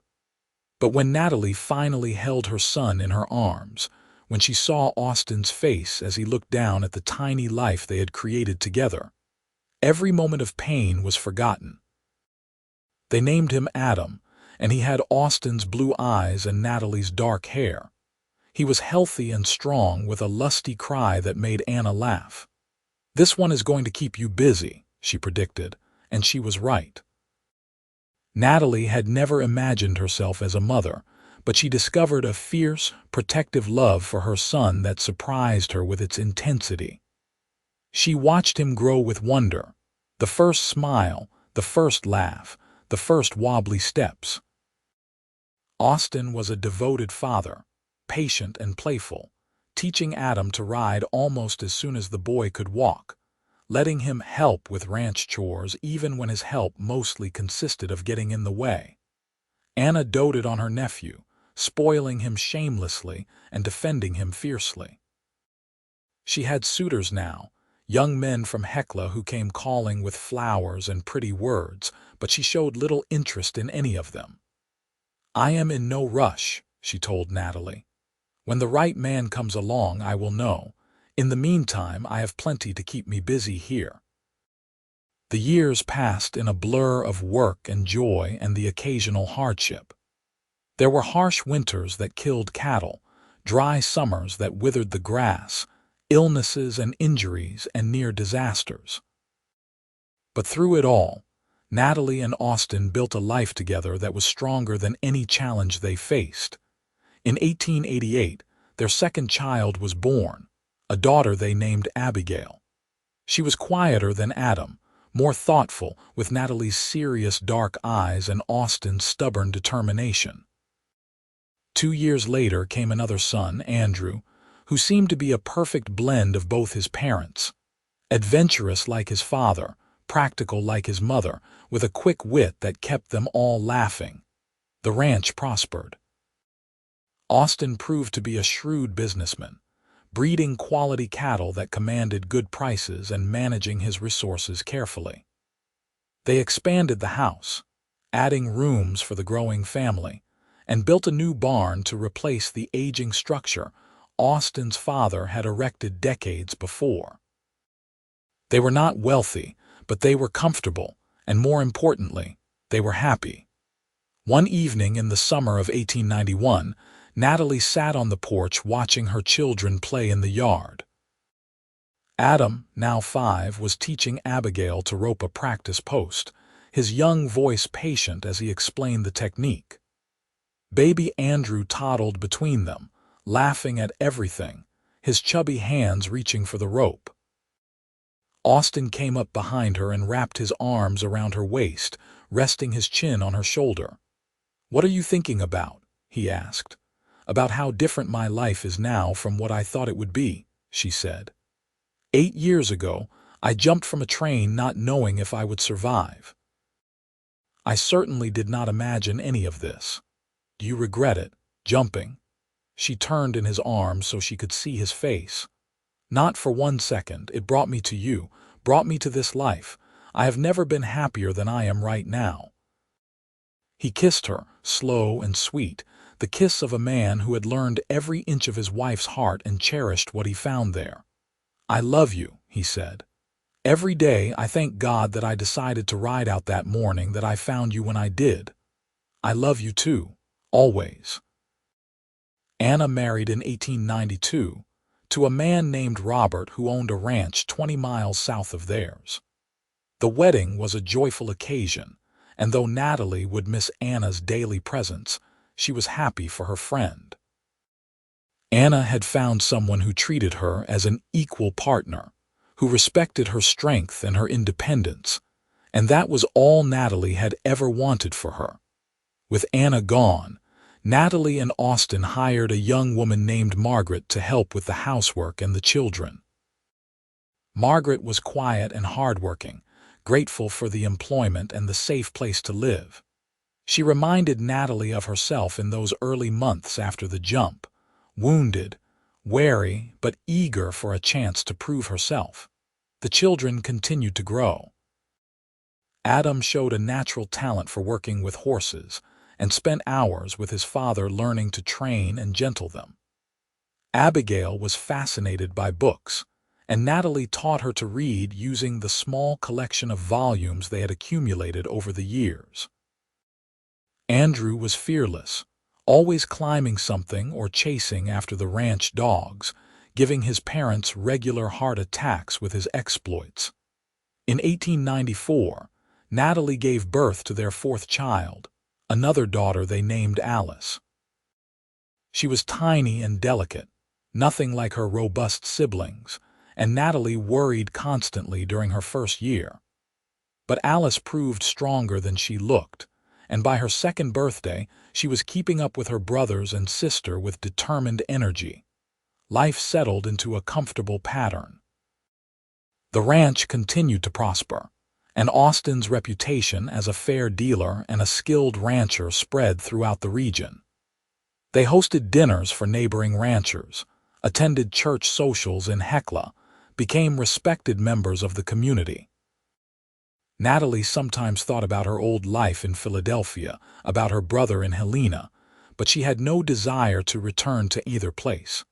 But when Natalie finally held her son in her arms, when she saw Austin's face as he looked down at the tiny life they had created together, every moment of pain was forgotten. They named him Adam, and he had Austin's blue eyes and Natalie's dark hair. He was healthy and strong, with a lusty cry that made Anna laugh. "This one is going to keep you busy," she predicted, and she was right. Natalie had never imagined herself as a mother, but she discovered a fierce, protective love for her son that surprised her with its intensity. She watched him grow with wonder, the first smile, the first laugh, the first wobbly steps. Austin was a devoted father, patient and playful, teaching Adam to ride almost as soon as the boy could walk, letting him help with ranch chores even when his help mostly consisted of getting in the way. Anna doted on her nephew, spoiling him shamelessly and defending him fiercely. She had suitors now, young men from Hecla who came calling with flowers and pretty words, but she showed little interest in any of them. "I am in no rush," she told Natalie. "When the right man comes along, I will know. In the meantime, I have plenty to keep me busy here." The years passed in a blur of work and joy and the occasional hardship. There were harsh winters that killed cattle, dry summers that withered the grass, illnesses and injuries and near disasters. But through it all, Natalie and Austin built a life together that was stronger than any challenge they faced. In 1888, their second child was born, a daughter they named Abigail. She was quieter than Adam, more thoughtful, with Natalie's serious dark eyes and Austin's stubborn determination. 2 years later came another son, Andrew, who seemed to be a perfect blend of both his parents. Adventurous like his father, practical like his mother, with a quick wit that kept them all laughing. The ranch prospered. Austin proved to be a shrewd businessman, breeding quality cattle that commanded good prices and managing his resources carefully. They expanded the house, adding rooms for the growing family, and built a new barn to replace the aging structure Austin's father had erected decades before. They were not wealthy, but they were comfortable, and more importantly, they were happy. One evening in the summer of 1891, Natalie sat on the porch watching her children play in the yard. Adam, now 5, was teaching Abigail to rope a practice post, his young voice patient as he explained the technique. Baby Andrew toddled between them, laughing at everything, his chubby hands reaching for the rope. Austin came up behind her and wrapped his arms around her waist, resting his chin on her shoulder. "What are you thinking about?" he asked. "About how different my life is now from what I thought it would be," she said. 8 years ago, I jumped from a train not knowing if I would survive. I certainly did not imagine any of this. Do you regret it, jumping?" She turned in his arms so she could see his face. "Not for 1 second. It brought me to you, brought me to this life. I have never been happier than I am right now." He kissed her, slow and sweet, the kiss of a man who had learned every inch of his wife's heart and cherished what he found there. "I love you," he said. "Every day I thank God that I decided to ride out that morning, that I found you when I did. I love you too, always." Anna married in 1892 to a man named Robert who owned a ranch 20 miles south of theirs. The wedding was a joyful occasion, and though Natalie would miss Anna's daily presence, she was happy for her friend. Anna had found someone who treated her as an equal partner, who respected her strength and her independence, and that was all Natalie had ever wanted for her. With Anna gone, Natalie and Austin hired a young woman named Margaret to help with the housework and the children. Margaret was quiet and hardworking, grateful for the employment and the safe place to live. She reminded Natalie of herself in those early months after the jump, wounded, wary, but eager for a chance to prove herself. The children continued to grow. Adam showed a natural talent for working with horses and spent hours with his father learning to train and gentle them. Abigail was fascinated by books, and Natalie taught her to read using the small collection of volumes they had accumulated over the years. Andrew was fearless, always climbing something or chasing after the ranch dogs, giving his parents regular heart attacks with his exploits. In 1894, Natalie gave birth to their fourth child, another daughter they named Alice. She was tiny and delicate, nothing like her robust siblings, and Natalie worried constantly during her first year. But Alice proved stronger than she looked, and by her second birthday, she was keeping up with her brothers and sister with determined energy. Life settled into a comfortable pattern. The ranch continued to prosper, and Austin's reputation as a fair dealer and a skilled rancher spread throughout the region. They hosted dinners for neighboring ranchers, attended church socials in Hecla, became respected members of the community. Natalie sometimes thought about her old life in Philadelphia, about her brother in Helena, but she had no desire to return to either place.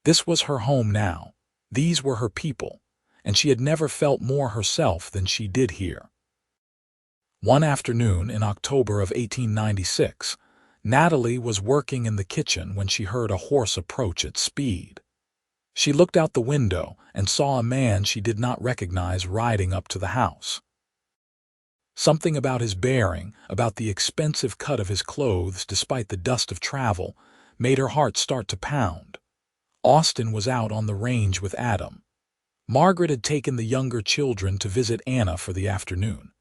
This was her home now. These were her people, and she had never felt more herself than she did here. One afternoon in October of 1896, Natalie was working in the kitchen when she heard a horse approach at speed. She looked out the window and saw a man she did not recognize riding up to the house. Something about his bearing, about the expensive cut of his clothes despite the dust of travel, made her heart start to pound. Austin was out on the range with Adam. Margaret had taken the younger children to visit Anna for the afternoon.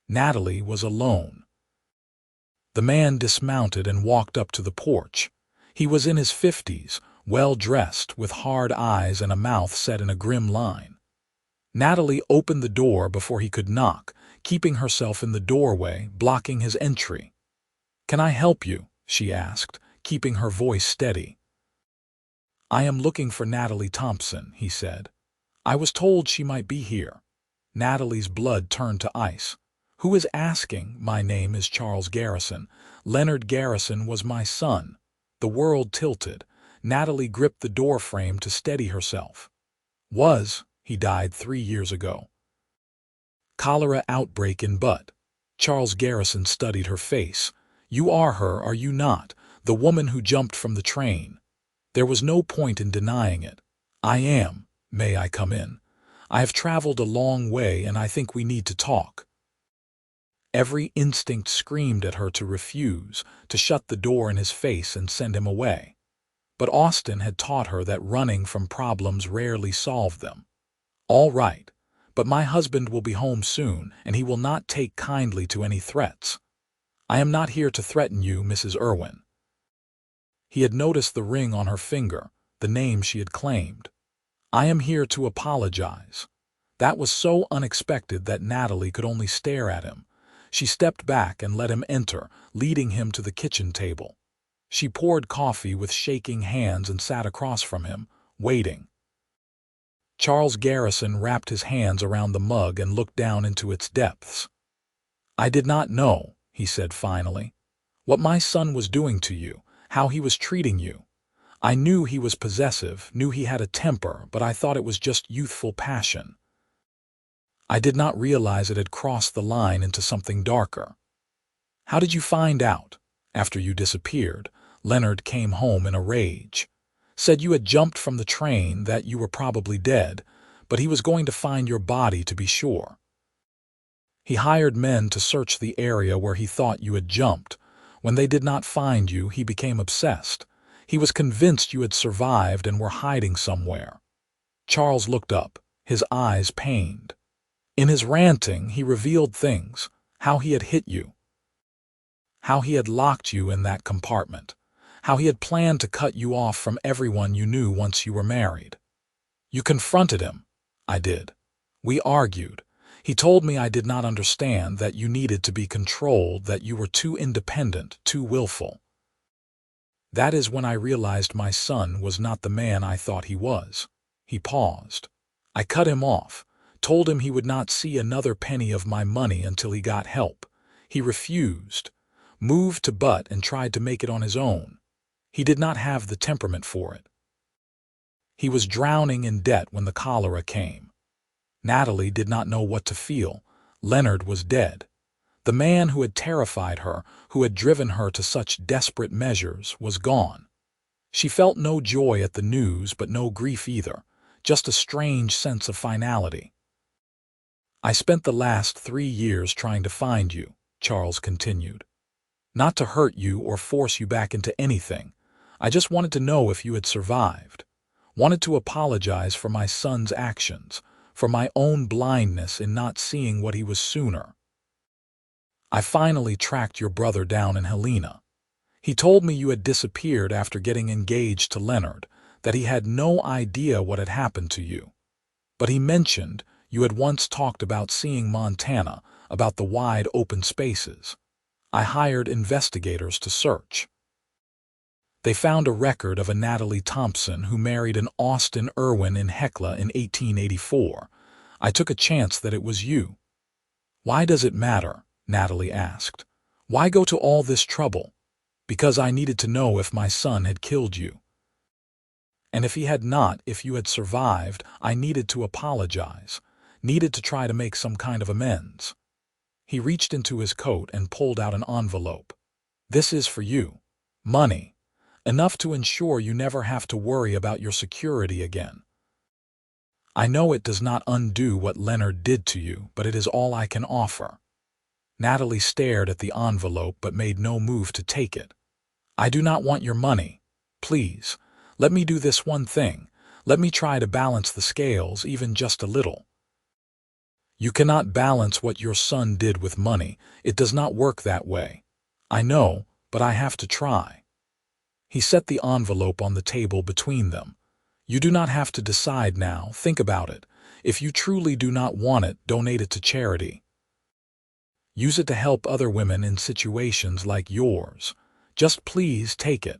Natalie was alone. The man dismounted and walked up to the porch. He was in his 50s, well-dressed, with hard eyes and a mouth set in a grim line. Natalie opened the door before he could knock, keeping herself in the doorway, blocking his entry. "Can I help you?" she asked, keeping her voice steady. "I am looking for Natalie Thompson," he said. "I was told she might be here." Natalie's blood turned to ice. "Who is asking? My name is Charles Garrison. Leonard Garrison was my son." The world tilted. Natalie gripped the doorframe to steady herself. He died 3 years ago. Cholera outbreak in Butt. Charles Garrison studied her face. "You are her, are you not? The woman who jumped from the train." There was no point in denying it. "I am. May I come in? I have traveled a long way and I think we need to talk." Every instinct screamed at her to refuse, to shut the door in his face and send him away. But Austin had taught her that running from problems rarely solved them. "All right, but my husband will be home soon, and he will not take kindly to any threats." "I am not here to threaten you, Mrs. Irwin." He had noticed the ring on her finger, the name she had claimed. "I am here to apologize." That was so unexpected that Natalie could only stare at him. She stepped back and let him enter, leading him to the kitchen table. She poured coffee with shaking hands and sat across from him, waiting. Charles Garrison wrapped his hands around the mug and looked down into its depths. "I did not know," he said finally, "what my son was doing to you, how he was treating you. I knew he was possessive, knew he had a temper, but I thought it was just youthful passion. I did not realize it had crossed the line into something darker." "How did you find out?" "After you disappeared, Leonard came home in a rage. Said you had jumped from the train, that you were probably dead, but he was going to find your body to be sure. He hired men to search the area where he thought you had jumped. When they did not find you, he became obsessed. He was convinced you had survived and were hiding somewhere." Charles looked up, his eyes pained. In his ranting, he revealed things, how he had hit you, how he had locked you in that compartment, how he had planned to cut you off from everyone you knew once you were married. "You confronted him." "I did. We argued. He told me I did not understand, that you needed to be controlled, that you were too independent, too willful. That is when I realized my son was not the man I thought he was. He paused. I cut him off, told him he would not see another penny of my money until he got help. He refused, moved to butt and tried to make it on his own. He did not have the temperament for it. He was drowning in debt when the cholera came. Natalie did not know what to feel. Leonard was dead. The man who had terrified her, who had driven her to such desperate measures, was gone. She felt no joy at the news, but no grief either, just a strange sense of finality. I spent the last 3 years trying to find you, Charles continued. Not to hurt you or force you back into anything. I just wanted to know if you had survived. Wanted to apologize for my son's actions, for my own blindness in not seeing what he was sooner. I finally tracked your brother down in Helena. He told me you had disappeared after getting engaged to Leonard, that he had no idea what had happened to you. But he mentioned you had once talked about seeing Montana, about the wide open spaces. I hired investigators to search. They found a record of a Natalie Thompson who married an Austin Irwin in Hecla in 1884. I took a chance that it was you. Why does it matter? Natalie asked. Why go to all this trouble? Because I needed to know if my son had killed you. And if he had not, if you had survived, I needed to apologize, needed to try to make some kind of amends. He reached into his coat and pulled out an envelope. This is for you. Money. Enough to ensure you never have to worry about your security again. I know it does not undo what Leonard did to you, but it is all I can offer. Natalie stared at the envelope but made no move to take it. I do not want your money. Please, let me do this one thing. Let me try to balance the scales even just a little. You cannot balance what your son did with money. It does not work that way. I know, but I have to try. He set the envelope on the table between them. You do not have to decide now. Think about it. If you truly do not want it, donate it to charity. Use it to help other women in situations like yours. Just please take it.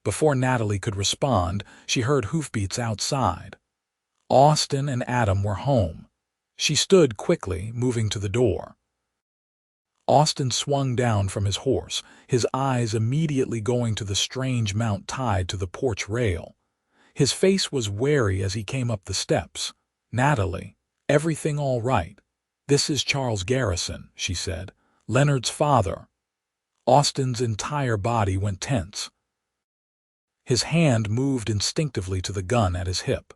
Before Natalie could respond, she heard hoofbeats outside. Austin and Adam were home. She stood quickly, moving to the door. Austin swung down from his horse, his eyes immediately going to the strange mount tied to the porch rail. His face was wary as he came up the steps. Natalie, everything all right? This is Charles Garrison, she said. Leonard's father. Austin's entire body went tense. His hand moved instinctively to the gun at his hip.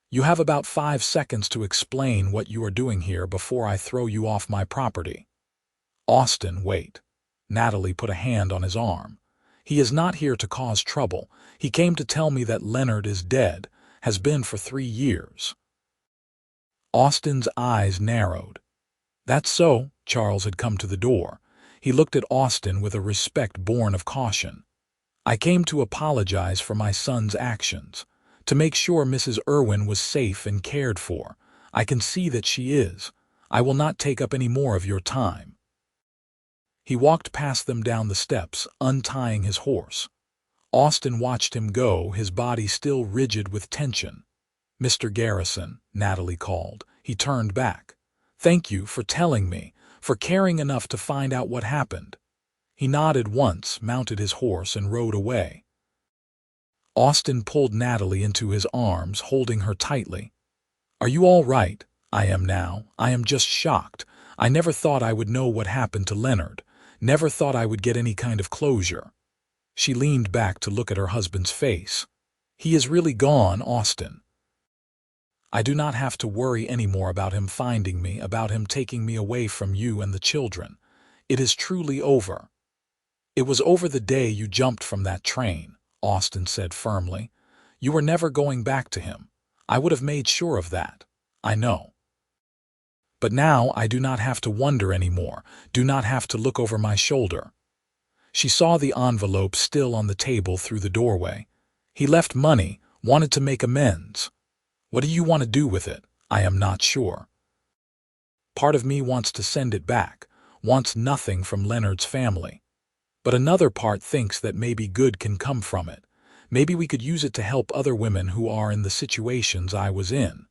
You have about 5 seconds to explain what you are doing here before I throw you off my property. Austin, wait. Natalie put a hand on his arm. He is not here to cause trouble. He came to tell me that Leonard is dead, has been for 3 years. Austin's eyes narrowed. That's so. Charles had come to the door. He looked at Austin with a respect born of caution. I came to apologize for my son's actions, to make sure Mrs. Irwin was safe and cared for. I can see that she is. I will not take up any more of your time. He walked past them down the steps, untying his horse. Austin watched him go, his body still rigid with tension. Mr. Garrison, Natalie called. He turned back. Thank you for telling me, for caring enough to find out what happened. He nodded once, mounted his horse, and rode away. Austin pulled Natalie into his arms, holding her tightly. Are you all right? I am now. I am just shocked. I never thought I would know what happened to Leonard. Never thought I would get any kind of closure. She leaned back to look at her husband's face. He is really gone, Austin. I do not have to worry anymore about him finding me, about him taking me away from you and the children. It is truly over. It was over the day you jumped from that train, Austin said firmly. You were never going back to him. I would have made sure of that. I know. But now I do not have to wonder anymore, do not have to look over my shoulder. She saw the envelope still on the table through the doorway. He left money, wanted to make amends. What do you want to do with it? I am not sure. Part of me wants to send it back, wants nothing from Leonard's family. But another part thinks that maybe good can come from it. Maybe we could use it to help other women who are in the situations I was in.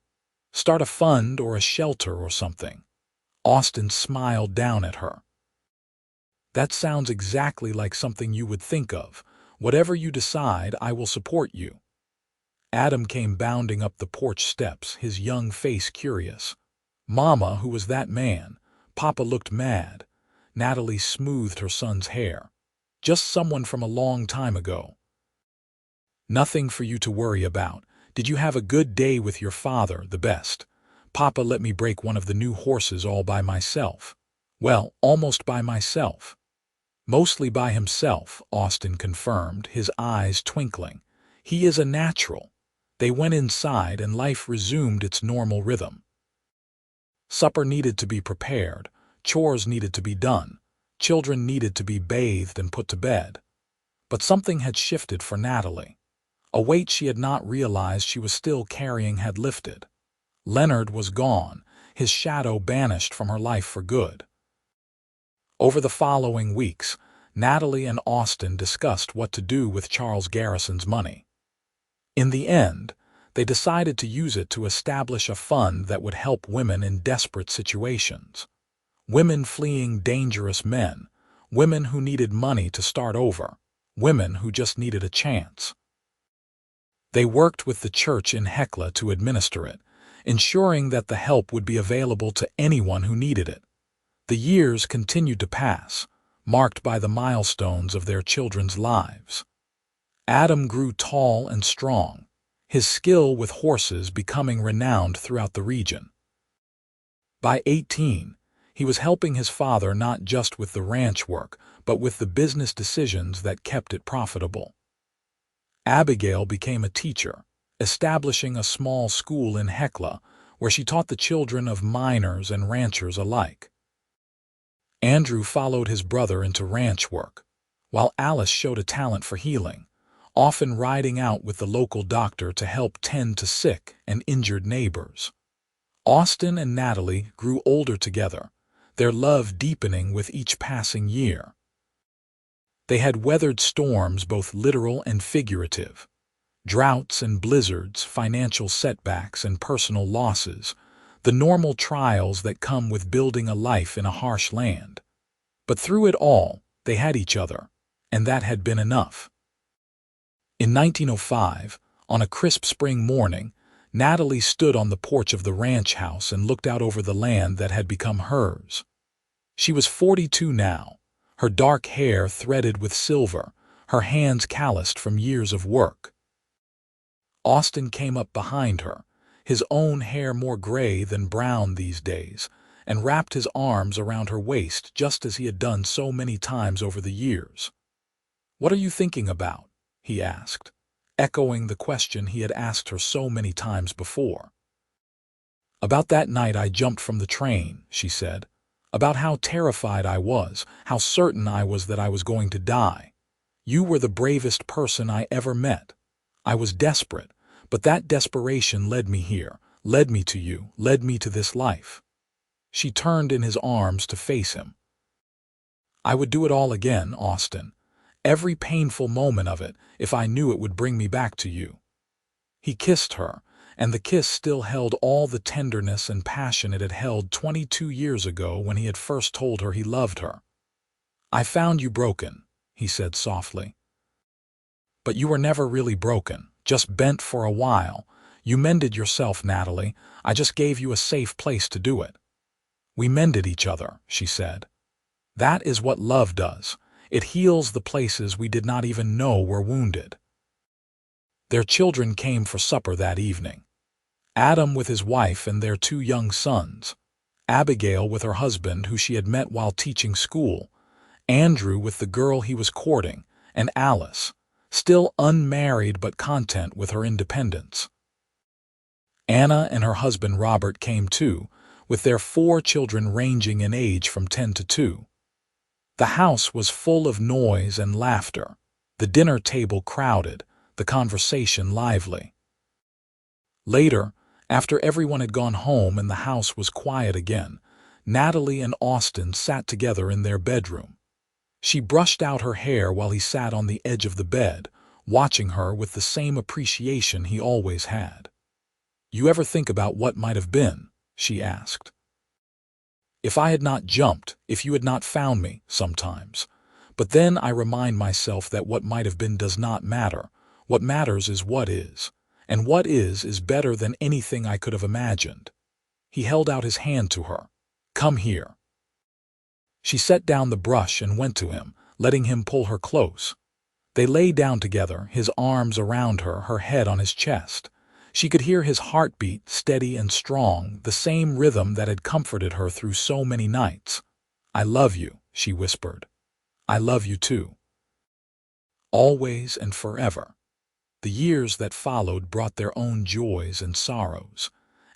Start a fund or a shelter or something." Austin smiled down at her. "That sounds exactly like something you would think of. Whatever you decide, I will support you." Adam came bounding up the porch steps, his young face curious. "Mama, who was that man?" Papa looked mad. Natalie smoothed her son's hair. "Just someone from a long time ago." "Nothing for you to worry about. Did you have a good day with your father?" "The best. Papa let me break one of the new horses all by myself." "Well, almost by myself." "Mostly by himself," Austin confirmed, his eyes twinkling. "He is a natural." They went inside and life resumed its normal rhythm. Supper needed to be prepared, chores needed to be done, children needed to be bathed and put to bed. But something had shifted for Natalie. A weight she had not realized she was still carrying had lifted. Leonard was gone, his shadow banished from her life for good. Over the following weeks, Natalie and Austin discussed what to do with Charles Garrison's money. In the end, they decided to use it to establish a fund that would help women in desperate situations. Women fleeing dangerous men, women who needed money to start over, women who just needed a chance. They worked with the church in Hecla to administer it, ensuring that the help would be available to anyone who needed it. The years continued to pass, marked by the milestones of their children's lives. Adam grew tall and strong, his skill with horses becoming renowned throughout the region. By 18, he was helping his father not just with the ranch work, but with the business decisions that kept it profitable. Abigail became a teacher, establishing a small school in Hecla where she taught the children of miners and ranchers alike. Andrew followed his brother into ranch work, while Alice showed a talent for healing, often riding out with the local doctor to help tend to sick and injured neighbors. Austin and Natalie grew older together, their love deepening with each passing year. They had weathered storms both literal and figurative, droughts and blizzards, financial setbacks and personal losses, the normal trials that come with building a life in a harsh land. But through it all, they had each other, and that had been enough. In 1905, on a crisp spring morning, Natalie stood on the porch of the ranch house and looked out over the land that had become hers. She was 42 now, her dark hair threaded with silver, her hands calloused from years of work. Austin came up behind her, his own hair more gray than brown these days, and wrapped his arms around her waist just as he had done so many times over the years. "What are you thinking about?" he asked, echoing the question he had asked her so many times before. "About that night I jumped from the train," she said. "About how terrified I was, how certain I was that I was going to die. You were the bravest person I ever met. I was desperate, but that desperation led me here, led me to you, led me to this life." She turned in his arms to face him. "I would do it all again, Austin. Every painful moment of it, if I knew it would bring me back to you." He kissed her, and the kiss still held all the tenderness and passion it had held 22 years ago when he had first told her he loved her. "I found you broken," he said softly. "But you were never really broken, just bent for a while. You mended yourself, Natalie. I just gave you a safe place to do it." "We mended each other," she said. "That is what love does. It heals the places we did not even know were wounded." Their children came for supper that evening. Adam with his wife and their 2 young sons, Abigail with her husband who she had met while teaching school, Andrew with the girl he was courting, and Alice, still unmarried but content with her independence. Anna and her husband Robert came too, with their 4 children ranging in age from 10 to 2. The house was full of noise and laughter, the dinner table crowded, the conversation lively. Later, after everyone had gone home and the house was quiet again, Natalie and Austin sat together in their bedroom. She brushed out her hair while he sat on the edge of the bed, watching her with the same appreciation he always had. "You ever think about what might have been?" she asked. "If I had not jumped, if you had not found me, sometimes. But then I remind myself that what might have been does not matter. What matters is what is. And what is better than anything I could have imagined." He held out his hand to her. "Come here." She set down the brush and went to him, letting him pull her close. They lay down together, his arms around her, her head on his chest. She could hear his heartbeat, steady and strong, the same rhythm that had comforted her through so many nights. "I love you," she whispered. "I love you too. Always and forever." The years that followed brought their own joys and sorrows.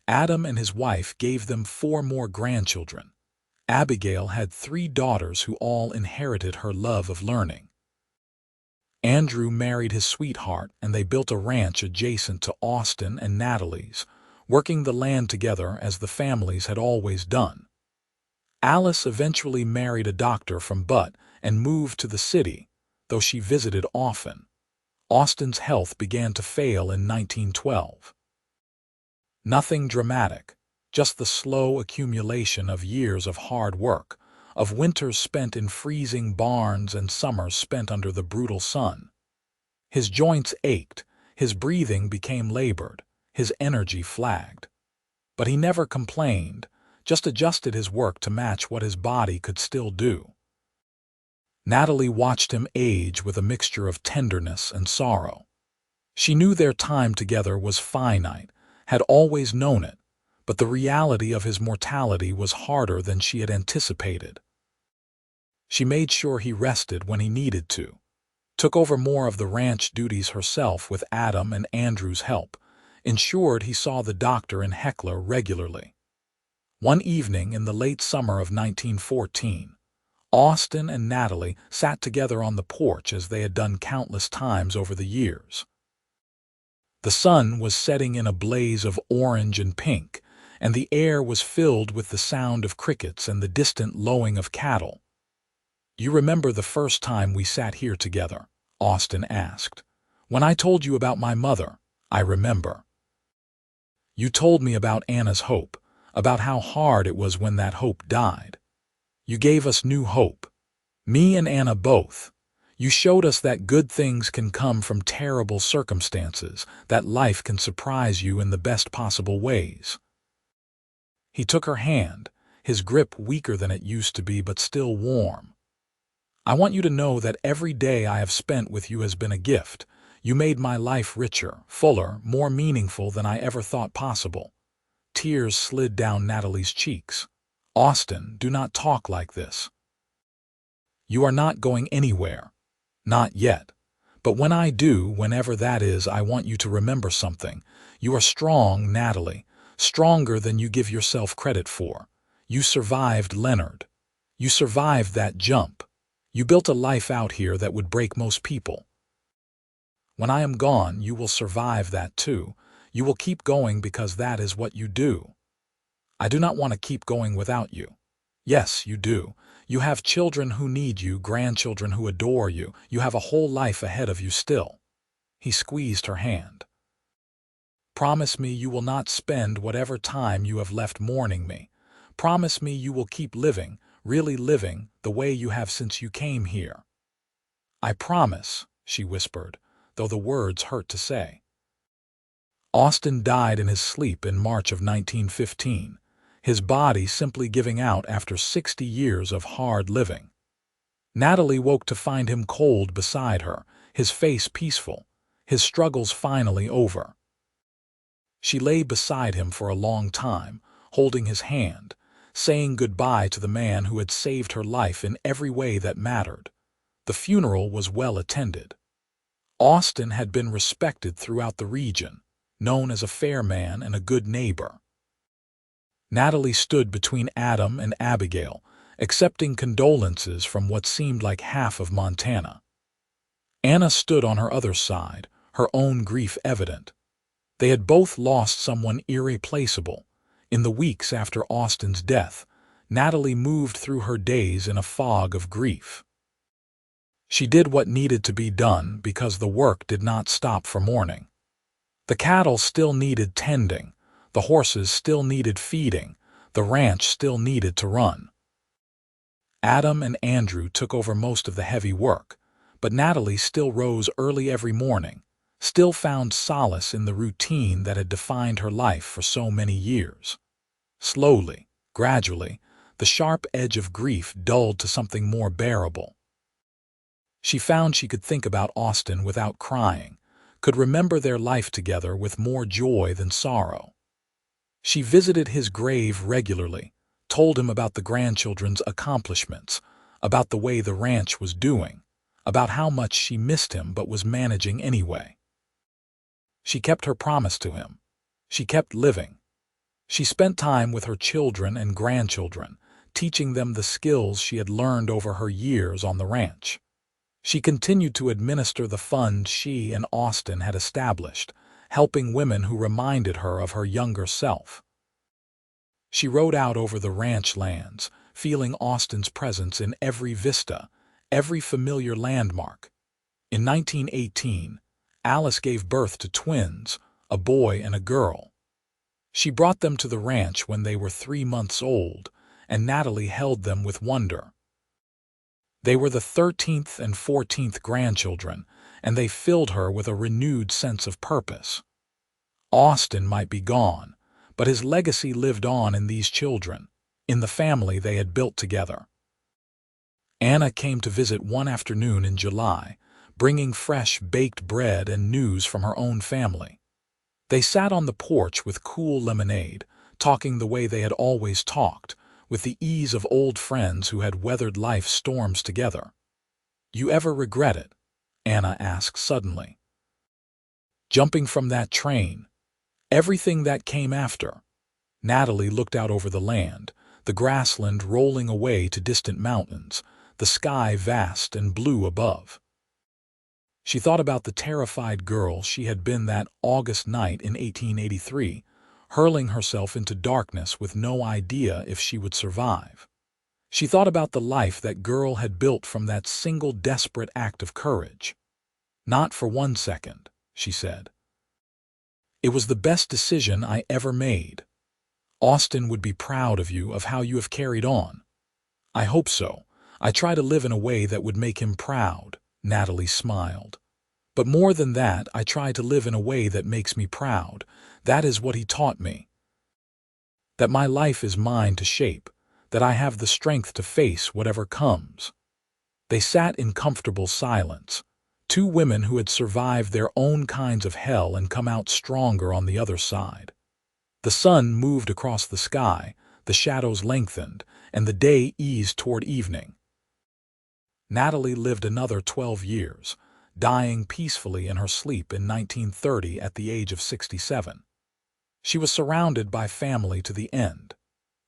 Adam and his wife gave them 4 more grandchildren. Abigail had 3 daughters who all inherited her love of learning. Andrew married his sweetheart, and they built a ranch adjacent to Austin and Natalie's, working the land together as the families had always done. Alice eventually married a doctor from Butte and moved to the city, though she visited often. Austin's health began to fail in 1912. Nothing dramatic, just the slow accumulation of years of hard work, of winters spent in freezing barns and summers spent under the brutal sun. His joints ached, his breathing became labored, his energy flagged. But he never complained, just adjusted his work to match what his body could still do. Natalie watched him age with a mixture of tenderness and sorrow. She knew their time together was finite, had always known it, but the reality of his mortality was harder than she had anticipated. She made sure he rested when he needed to, took over more of the ranch duties herself with Adam and Andrew's help, ensured he saw the doctor and Heckler regularly. One evening in the late summer of 1914, Austin and Natalie sat together on the porch as they had done countless times over the years. The sun was setting in a blaze of orange and pink, and the air was filled with the sound of crickets and the distant lowing of cattle. "You remember the first time we sat here together?" Austin asked. "When I told you about my mother, I remember. You told me about Anna's hope, about how hard it was when that hope died. You gave us new hope. Me and Anna both. You showed us that good things can come from terrible circumstances, that life can surprise you in the best possible ways." He took her hand, his grip weaker than it used to be but still warm. "I want you to know that every day I have spent with you has been a gift. You made my life richer, fuller, more meaningful than I ever thought possible." Tears slid down Natalie's cheeks. "Austin, do not talk like this. You are not going anywhere. Not yet. But when I do, whenever that is, I want you to remember something. You are strong, Natalie, stronger than you give yourself credit for. You survived Leonard. You survived that jump. You built a life out here that would break most people. When I am gone, you will survive that too. You will keep going because that is what you do. I do not want to keep going without you. Yes, you do. You have children who need you, grandchildren who adore you. You have a whole life ahead of you still." He squeezed her hand. "Promise me you will not spend whatever time you have left mourning me. Promise me you will keep living, really living, the way you have since you came here." "I promise," she whispered, though the words hurt to say. Austin died in his sleep in March of 1915. His body simply giving out after 60 years of hard living. Natalie woke to find him cold beside her, his face peaceful, his struggles finally over. She lay beside him for a long time, holding his hand, saying goodbye to the man who had saved her life in every way that mattered. The funeral was well attended. Austin had been respected throughout the region, known as a fair man and a good neighbor. Natalie stood between Adam and Abigail, accepting condolences from what seemed like half of Montana. Anna stood on her other side, her own grief evident. They had both lost someone irreplaceable. In the weeks after Austin's death, Natalie moved through her days in a fog of grief. She did what needed to be done because the work did not stop for morning. The cattle still needed tending, the horses still needed feeding, the ranch still needed to run. Adam and Andrew took over most of the heavy work, but Natalie still rose early every morning, still found solace in the routine that had defined her life for so many years. Slowly, gradually, the sharp edge of grief dulled to something more bearable. She found she could think about Austin without crying, could remember their life together with more joy than sorrow. She visited his grave regularly, told him about the grandchildren's accomplishments, about the way the ranch was doing, about how much she missed him but was managing anyway. She kept her promise to him. She kept living. She spent time with her children and grandchildren, teaching them the skills she had learned over her years on the ranch. She continued to administer the fund she and Austin had established, helping women who reminded her of her younger self. She rode out over the ranch lands, feeling Austin's presence in every vista, every familiar landmark. In 1918, Alice gave birth to twins, a boy and a girl. She brought them to the ranch when they were 3 months old, and Natalie held them with wonder. They were the 13th and 14th grandchildren, and they filled her with a renewed sense of purpose. Austin might be gone, but his legacy lived on in these children, in the family they had built together. Anna came to visit one afternoon in July, bringing fresh baked bread and news from her own family. They sat on the porch with cool lemonade, talking the way they had always talked, with the ease of old friends who had weathered life's storms together. "You ever regret it?" Anna asked suddenly. "Jumping from that train. Everything that came after." Natalie looked out over the land, the grassland rolling away to distant mountains, the sky vast and blue above. She thought about the terrified girl she had been that August night in 1883, hurling herself into darkness with no idea if she would survive. She thought about the life that girl had built from that single desperate act of courage. "Not for 1 second," she said. "It was the best decision I ever made. Austin would be proud of you, of how you have carried on." "I hope so. I try to live in a way that would make him proud," Natalie smiled. "But more than that, I try to live in a way that makes me proud. That is what he taught me. That my life is mine to shape, that I have the strength to face whatever comes." They sat in comfortable silence, two women who had survived their own kinds of hell and come out stronger on the other side. The sun moved across the sky, the shadows lengthened, and the day eased toward evening. Natalie lived another 12 years, dying peacefully in her sleep in 1930 at the age of 67. She was surrounded by family to the end,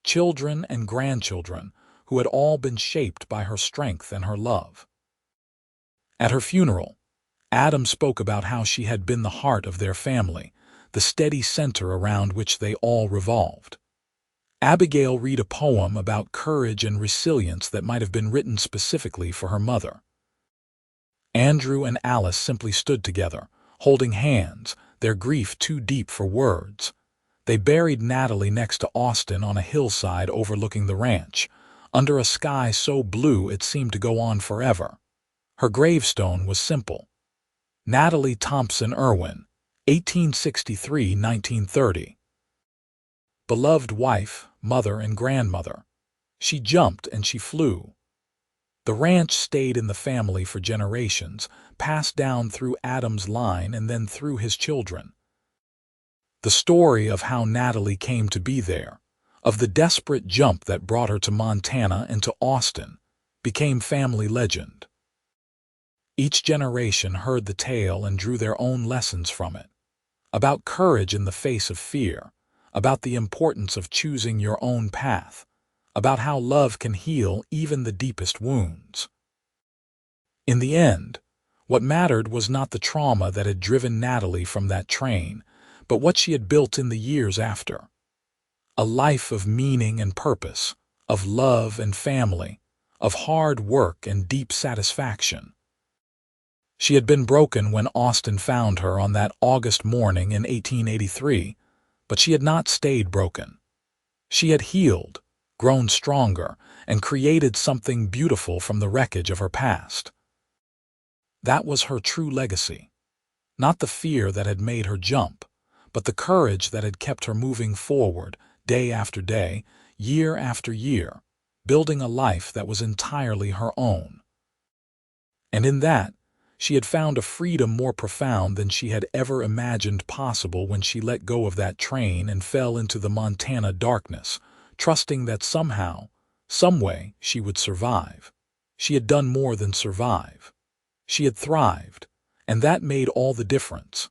children and grandchildren who had all been shaped by her strength and her love. At her funeral, Adam spoke about how she had been the heart of their family, the steady center around which they all revolved. Abigail read a poem about courage and resilience that might have been written specifically for her mother. Andrew and Alice simply stood together, holding hands, their grief too deep for words. They buried Natalie next to Austin on a hillside overlooking the ranch, under a sky so blue it seemed to go on forever. Her gravestone was simple. Natalie Thompson Irwin, 1863–1930. Beloved wife, mother, and grandmother. She jumped and she flew. The ranch stayed in the family for generations, passed down through Adam's line and then through his children. The story of how Natalie came to be there, of the desperate jump that brought her to Montana and to Austin, became family legend. Each generation heard the tale and drew their own lessons from it, about courage in the face of fear, about the importance of choosing your own path, about how love can heal even the deepest wounds. In the end, what mattered was not the trauma that had driven Natalie from that train, but what she had built in the years after. A life of meaning and purpose, of love and family, of hard work and deep satisfaction. She had been broken when Austin found her on that August morning in 1883, but she had not stayed broken. She had healed, grown stronger, and created something beautiful from the wreckage of her past. That was her true legacy. Not the fear that had made her jump, but the courage that had kept her moving forward, day after day, year after year, building a life that was entirely her own. And in that, she had found a freedom more profound than she had ever imagined possible when she let go of that train and fell into the Montana darkness, trusting that somehow, someway, she would survive. She had done more than survive. She had thrived, and that made all the difference.